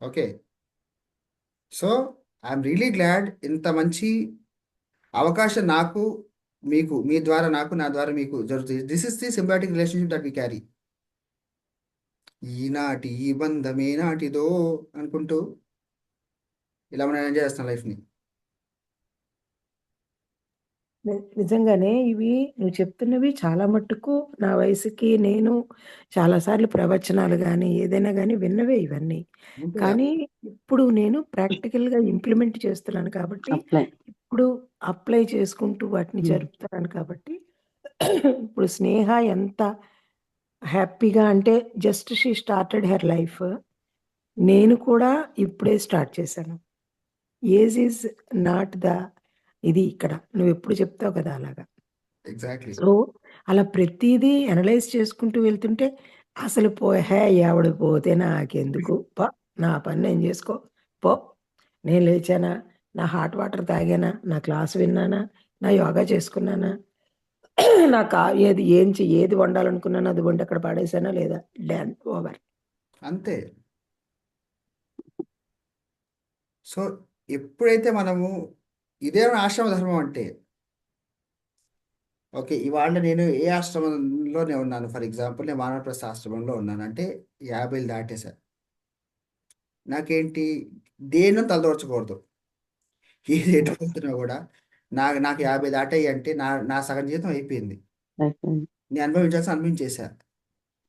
Okay. So I'm really glad ఇంత మంచి అవకాశం నాకు, మీకు, మీ ద్వారా నాకు, నా ద్వారా మీకు జరుగుతుంది. This is the symbiotic relationship that we carry. ఈనాటి ఈ బంధమే నాటిదో అనుకుంటూ ఇలా మనం ఎంజాయ్ చేస్తాం లైఫ్ని. నిజంగానే ఇవి నువ్వు చెప్తున్నవి చాలా మట్టుకు నా వయసుకి నేను చాలా సార్లు ప్రవచనాలు గానీ, ఏదైనా గానీ విన్నవే ఇవన్నీ. అంతేగా. కానీ ఇప్పుడు నేను ప్రాక్టికల్‌గా ఇంప్లిమెంట్ చేస్తున్నాను కాబట్టి, అప్లై. ఇప్పుడు అప్లై చేసుకుంటూ వాటిని జరుపుతున్నాను కాబట్టి, ఇప్పుడు స్నేహ ఎంత హ్యాపీగా అంటే just she started her life. నేను కూడా ఇప్పుడే స్టార్ట్ చేశాను. ఏజ్ ఈజ్ నాట్ ద ఇది ఇక్కడ. నువ్వెప్పుడు చెప్తావు కదా అలాగా. ఎగ్జాక్ట్లీ. సో, అలా ప్రతీదీ అనలైజ్ చేసుకుంటూ వెళ్తుంటే, అసలు హే! ఎవడు పోతే నాకెందుకు? నా పని నేను జేసుకో. పో. నేను లేచానా? నా హాట్ వాటర్ తాగానా? నా క్లాస్ విన్నానా? నా యోగా చేసుకున్నానా? నాకు ఏది వండాలనుకున్నానో అది వండి అక్కడ పడేసానా లేదా? డన్. ఓవర్. అంతే. సో ఎప్పుడైతే మనము ఇదే ఆశ్రమ ధర్మం అంటే, ఓకే, ఇవాళ నేను ఏ ఆశ్రమంలో నేను ఉన్నాను, ఫర్ ఎగ్జాంపుల్ నేను వానప్రస్థ ఆశ్రమంలో ఉన్నాను అంటే 50 దాటేసా. నాకేంటి, దేన్నో తలదోర్చకూడదు. ఏది ఎటుపోతున్నా కూడా నాకు 50 దాటాయి అంటే నా నా సగం జీవితం అయిపోయింది. నేను అనుభవించేసా.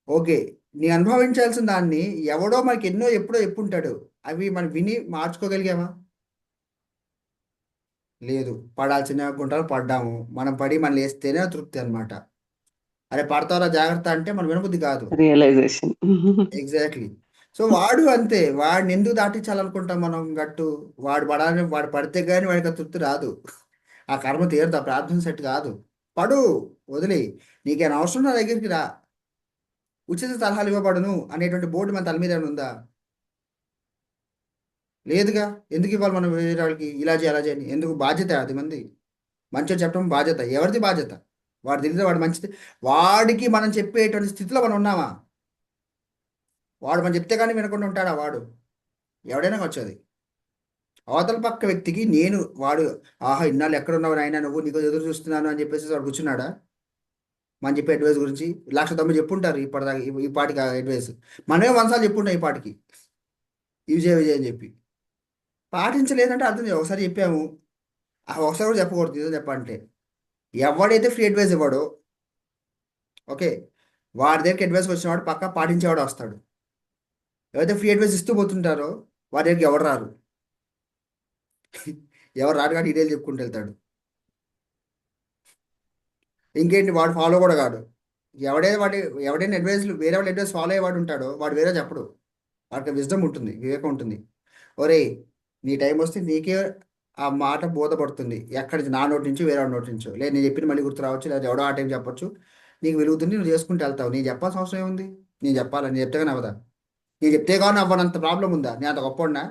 ఓకే. నీ అనుభవించాల్సిన దాన్ని ఎవడో మనకి ఎన్నో ఎప్పుడో ఎప్పుంటాడు. అవి మనం విని మార్చుకోగలిగామా? లేదు. పడాల్సిన గుంటలు పడ్డాము. మనం పడి మనం లేస్తేనే తృప్తి అనమాట. అరే పడతారా జాగ్రత్త అంటే మనం వినబుద్ధి కాదు. రియలైజేషన్. ఎగ్జాక్ట్లీ. సో వాడు అంతే. వాడిని ఎందుకు దాటించాలనుకుంటాం మనం గట్టు. వాడు పడాలని వాడు పడితే కానీ వాడికి ఆ తృప్తి రాదు. ఆ కర్మ తీరదు. ఆ ప్రార్థన సెట్ కాదు. పడు, వదిలే. నీకేమైనా అవసరం నా దగ్గరికి రా. ఉచిత సలహాలు ఇవ్వబడును అనేటువంటి బోర్డు మన తల మీద ఏమైనా ఉందా? లేదుగా. ఎందుకు ఇవ్వాలి మనం వేరే వాళ్ళకి ఇలా చేయి అలా చేయని? ఎందుకు? బాధ్యత అది మంది. మంచిగా చెప్పడం బాధ్యత. ఎవరిది బాధ్యత? వాడు తెలియదు వాడు మంచిది. వాడికి మనం చెప్పేటువంటి స్థితిలో మనం ఉన్నామా? వాడు మనం చెప్తే కానీ వినకుండా ఉంటాడా వాడు? ఎవడైనా వచ్చేది. అవతల పక్క వ్యక్తికి నేను వాడు ఆహా ఇన్నాళ్ళు ఎక్కడ ఉన్నావు నాయనా నువ్వు, నీకు ఎదురు చూస్తున్నాను అని చెప్పేసి వాడు కూర్చున్నాడా? మనం చెప్పే అడ్వైస్ గురించి 1,90,000 చెప్పుంటారు ఇప్పటిదాకా. ఈ పాటికి అడ్వైస్ మనమే 100 సార్లు చెప్పుంటాం ఈ పాటికి. విజయ్ విజయ్ అని చెప్పి పాటించలేదంటే అర్థం చేయ. ఒకసారి చెప్పాము, ఆ ఒకసారి కూడా చెప్పకూడదు ఇదో చెప్పాలంటే. ఎవడైతే ఫ్రీ అడ్వైస్ ఇవ్వడో, ఓకే, వాడి దగ్గరికి అడ్వైస్ వచ్చినవాడు పక్కా పాటించేవాడు వస్తాడు. ఎవరైతే ఫ్రీ అడ్వైస్ ఇస్తూ పోతుంటారో వాడి దగ్గరికి ఎవరు రారు. ఎవరు రాడు కానీ డీటెయిల్ చెప్పుకుంటూ వెళ్తాడు. ఇంకేంటి, వాడు ఫాలో కూడా కాడు. ఎవడైనా అడ్వైస్లు వేరే వాళ్ళ అడ్వైస్ ఫాలో అయ్యేవాడు ఉంటాడో వాడు వేరే చెప్పడు. వాడికి విజ్డమ్ ఉంటుంది, వివేకం ఉంటుంది. ఒరేయ్, నీ టైం వస్తే నీకే ఆ మాట బోధపడుతుంది. ఎక్కడి నుంచి, నా నోటి నుంచి వేరే వాడి నోటి నుంచో. లేదు నేను చెప్పిన మళ్ళీ గుర్తు రావచ్చు, లేదా ఎవడో ఆ టైం చెప్పొచ్చు. నీకు వెలుగుతుంది, నువ్వు చేసుకుంటూ వెళ్తావు. నేను చెప్పాల్సిన అవసరం ఏముంది? నేను చెప్పాలని నేను చెప్తే కానీ అవదా? నేను చెప్తే కానీ అవ్వనంత ప్రాబ్లం ఉందా? నేను అంత గొప్పడినా?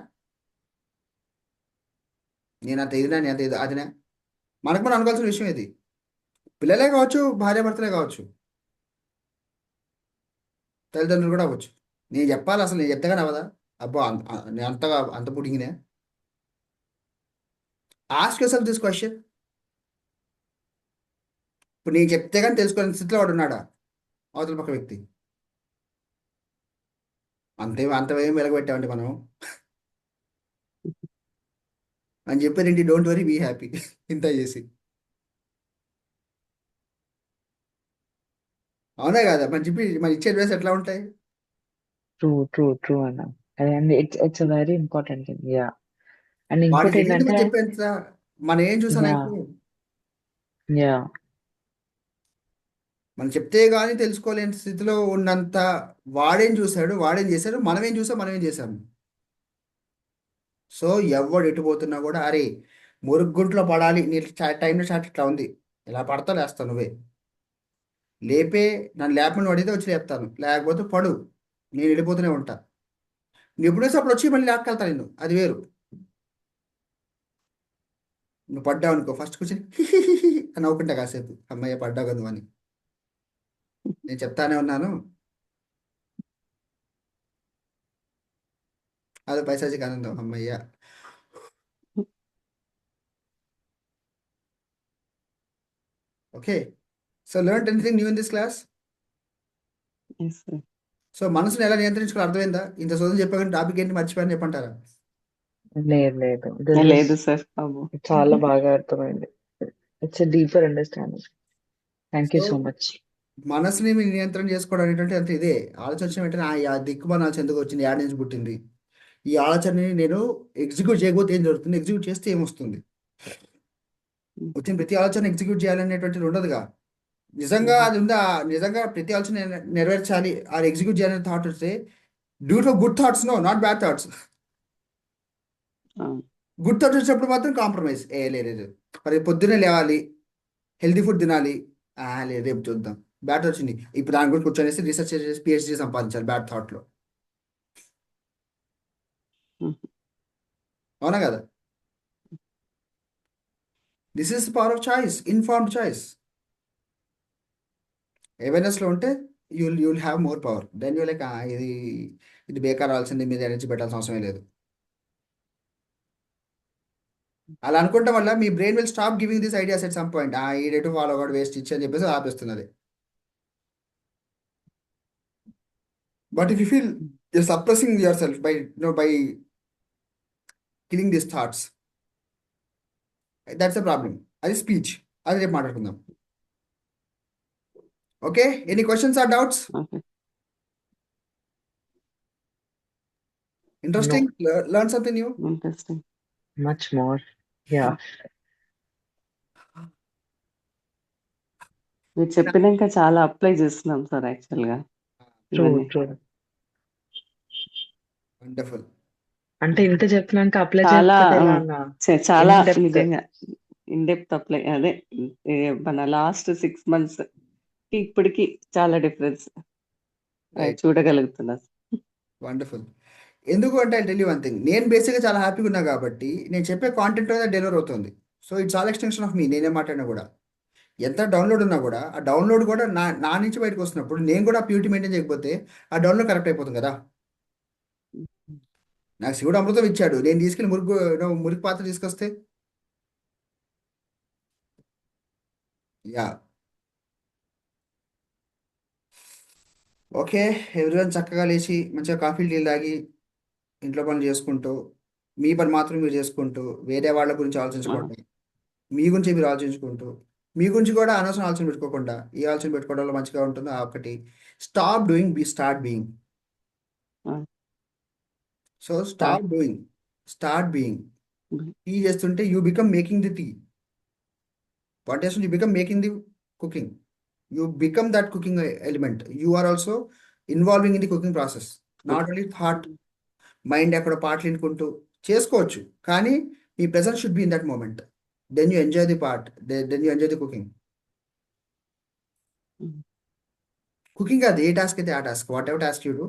నేను అంత ఇదినా? నేను అంత ఇది అదినా? మనకు మనం అనుకోవాల్సిన విషయం ఇది. పిల్లలే కావచ్చు, భార్యాభర్తలే కావచ్చు, తల్లిదండ్రులు కూడా అవ్వచ్చు. నేను చెప్పాలి, అసలు నేను చెప్తే కానీ అవదా? అబ్బో నేను అంతగా అంత పుడిగినే. Ask your this question. ఇప్పుడు నేను చెప్తే కానీ తెలుసుకోలేని స్థితిలో వాడు ఉన్నాడా అవతల పక్క వ్యక్తి? అంతేం వెలగబెట్టామండి మనం అని చెప్పారేంటి? Don't worry be happy. ఇంత చేసి అవునా కదా? మన చెప్పి మన ఇచ్చే అడ్వైస్ ఎట్లా ఉంటాయి? ట్రూ అన్న. అదే it's very important thing. Yeah. And వాడికి ఇంకోటి తెలియదు ఏంటంటే, మనం చెప్పేంత. మనం ఏం చూసాను యా అయితే యా మనం చెప్తే కానీ తెలుసుకోలేని స్థితిలో ఉన్నంత వాడేం చూశాడు, వాడేం చేశాడు, మనమేం చూసాం, మనమేం చేశాము. సో ఎవడు ఎటు పోతున్నా కూడా అరే మురుగుంట్లో పడాలి, నీ టైంలో చాట్ ఇట్లా ఉంది, ఇలా పడతా లేస్తాను, నువ్వే లేపే. నన్ను లేపని పడితే వచ్చి లేపుతాను, లేకపోతే పడు, నేను వెళ్ళిపోతూనే ఉంటా. నువ్వు ఎప్పుడు వేసి అప్పుడు వచ్చి మళ్ళీ లేపుకెళ్తా నిన్ను, అది వేరు. నువ్వు పడ్డావు అనుకో, ఫస్ట్ కూర్చొని అని నవ్వుకుంటా కాసేపు, అమ్మయ్య పడ్డావు కదా నువ్వు అని. నేను చెప్తానే ఉన్నాను, అది పైశాచిక ఆనందం, అమ్మయ్య. Okay. So learn anything new in this class? Yes, sir. So మనసుని ఎలా నియంత్రించుకోవాలి అర్థమైందా? ఇంత సోదం చెప్పాక టాపిక్ ఏంటి మర్చిపోయాను చెప్పంటారా? లేదు దిస్ ఇస్ లేదు సార్ బాబు. చాలా బాగా అర్థమైంది. It's deeper understanding. Thank you so so much. మనసుని మీరు నియంత్రణ చేసుకోవడం అనేటువంటి అంత ఇదే. ఆలోచన వచ్చిన వెంటనే ఆ దిక్కుమాల ఆలోచన ఎందుకు వచ్చింది, యాడ్ నుంచి పుట్టింది, ఈ ఆలోచనని నేను ఎగ్జిక్యూట్ చేయకపోతే ఏం జరుగుతుంది, ఎగ్జిక్యూట్ చేస్తే ఏమొస్తుంది, వచ్చిన ప్రతి ఆలోచన ఎగ్జిక్యూట్ చేయాలనేటువంటిది ఉండదుగా. నిజంగా అది ఉందా? నిజంగా ప్రతి ఆలోచన నెరవేర్చాలి, ఆ ఎగ్జిక్యూట్ చేయాలనే థాట్ వస్తే do for good thoughts, no not bad thoughts. అవును. గుడ్ థాట్స్ వచ్చినప్పుడు మాత్రం కాంప్రమైజ్ లేదు. మరి పొద్దున్నే లేవాలి, హెల్తీ ఫుడ్ తినాలి, లేదు రేపు చూద్దాం. బ్యాడ్ వచ్చింది, ఇప్పుడు దాని గురించి కూర్చొనేసి రీసెర్చ్ చేసి పిహెచ్డీ సంపాదించాలి బ్యాడ్ థాట్లో. Mhm. అవునా కదా? This is power of choice, informed choice. అవేర్నెస్లో ఉంటే you'll have more power. Then you like ఇది ఇది బేకార్ అవ్వాల్సింది, మీద ఎనర్జీ పెట్టాల్సిన అవసరమే లేదు. అలా అనుకుంటాం వల్ల మీ brain will stop giving this ideas at some point. ఈ రేటు ఫాలో అవ్వడు, వేస్ట్ ఇచ్చి అని చెప్పేసి ఆపేస్తున్నది. But if you feel your suppressing your self by killing this thoughts, that's a problem. అది స్పీచ్, అది రేపు మాట్లాడుకుందాం. Okay, any questions or doubts? Okay. Interesting, learn something new. Interesting. Much more. Yeah. మీరు చెప్పినాక చాలా అప్లై చేస్తున్నాం sir యాక్చువల్గా true ఇవన్నీ ట్రూ. వండర్ఫుల్. అంటే ఇంత చెప్పినాక అప్లై చాలా చేయకపోతే ఎలా అన్న చాలా ఇన్ డెప్త్. నిజంగా ఇన్ డెప్త్ అప్లై అదే మన లాస్ట్ 6 months ఇప్పటికి చాలా డిఫరెన్స్ రైట్. చూడగలుగుతున్నా. వండర్ఫుల్. ఎందుకు అంటే I tell you one thing, నేను బేసిక్గా చాలా హ్యాపీగా ఉన్నా కాబట్టి నేను చెప్పే కాంటెంట్ అనేది డెలివర్ అవుతుంది. So it's all extension of me. నేనే మాట్లాడినా కూడా ఎంత డౌన్లోడ్ ఉన్నా కూడా ఆ డౌన్లోడ్ కూడా నా నుంచి బయటకు వస్తున్నప్పుడు నేను కూడా ప్యూరిటీ మెయింటైన్ చేయకపోతే ఆ డౌన్లోడ్ కరెక్ట్ అయిపోతుంది కదా. నాకు శివుడు అమృతం ఇచ్చాడు, నేను తీసుకెళ్ళి మురికి పాత్ర తీసుకొస్తే యా ఓకే. ఎవ్రీవన్ చక్కగా లేచి మంచిగా కాఫీ టీలు తాగి ఇంట్లో పనులు చేసుకుంటూ మీ పని మాత్రం మీరు చేసుకుంటూ వేరే వాళ్ళ గురించి ఆలోచించకుండా మీ గురించి మీరు ఆలోచించుకుంటూ మీ గురించి కూడా అనవసరం ఆలోచన పెట్టుకోకుండా ఈ ఆలోచన పెట్టుకోవడం వల్ల మంచిగా ఉంటుందో ఆ ఒకటి. Stop doing, be start being. So stop doing, start being. Tea చేస్తుంటే you become making the tea. వంట చేస్తుంటే you become making the cooking. You become that cooking element. You are also involving in the cooking process. Not only thought mind ఎక్కడ పాటలు వినుకుంటూ చేసుకోవచ్చు, కానీ మీ presence should be in that moment. Then you enjoy the part, then you enjoy the cooking. Cooking కాదు, ఏ task అయితే ఆ task, whatever task you do,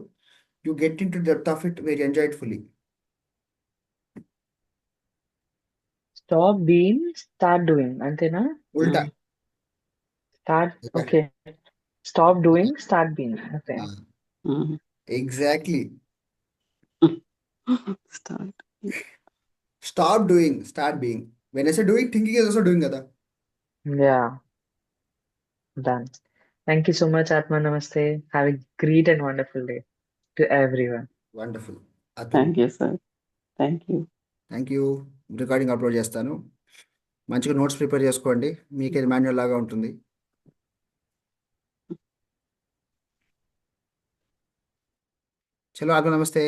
you get in to depth of it where you enjoy it fully. Stop being start doing అంతేనా? ఉల్టా. Start okay. Stop doing start being. Okay. Exactly. Start stop doing, start being. When I say doing, thinking is also doing కదా. Yeah done. Thank you so much Atma. నమస్తే. Have a great and wonderful day to everyone. Wonderful. Thank you sir. Thank you. Thank you. Recording upload చేస్తాను. మంచిగా notes prepare చేసుకోండి, మీకే manual లాగా ఉంటుంది. చలో ఆత్మ నమస్తే.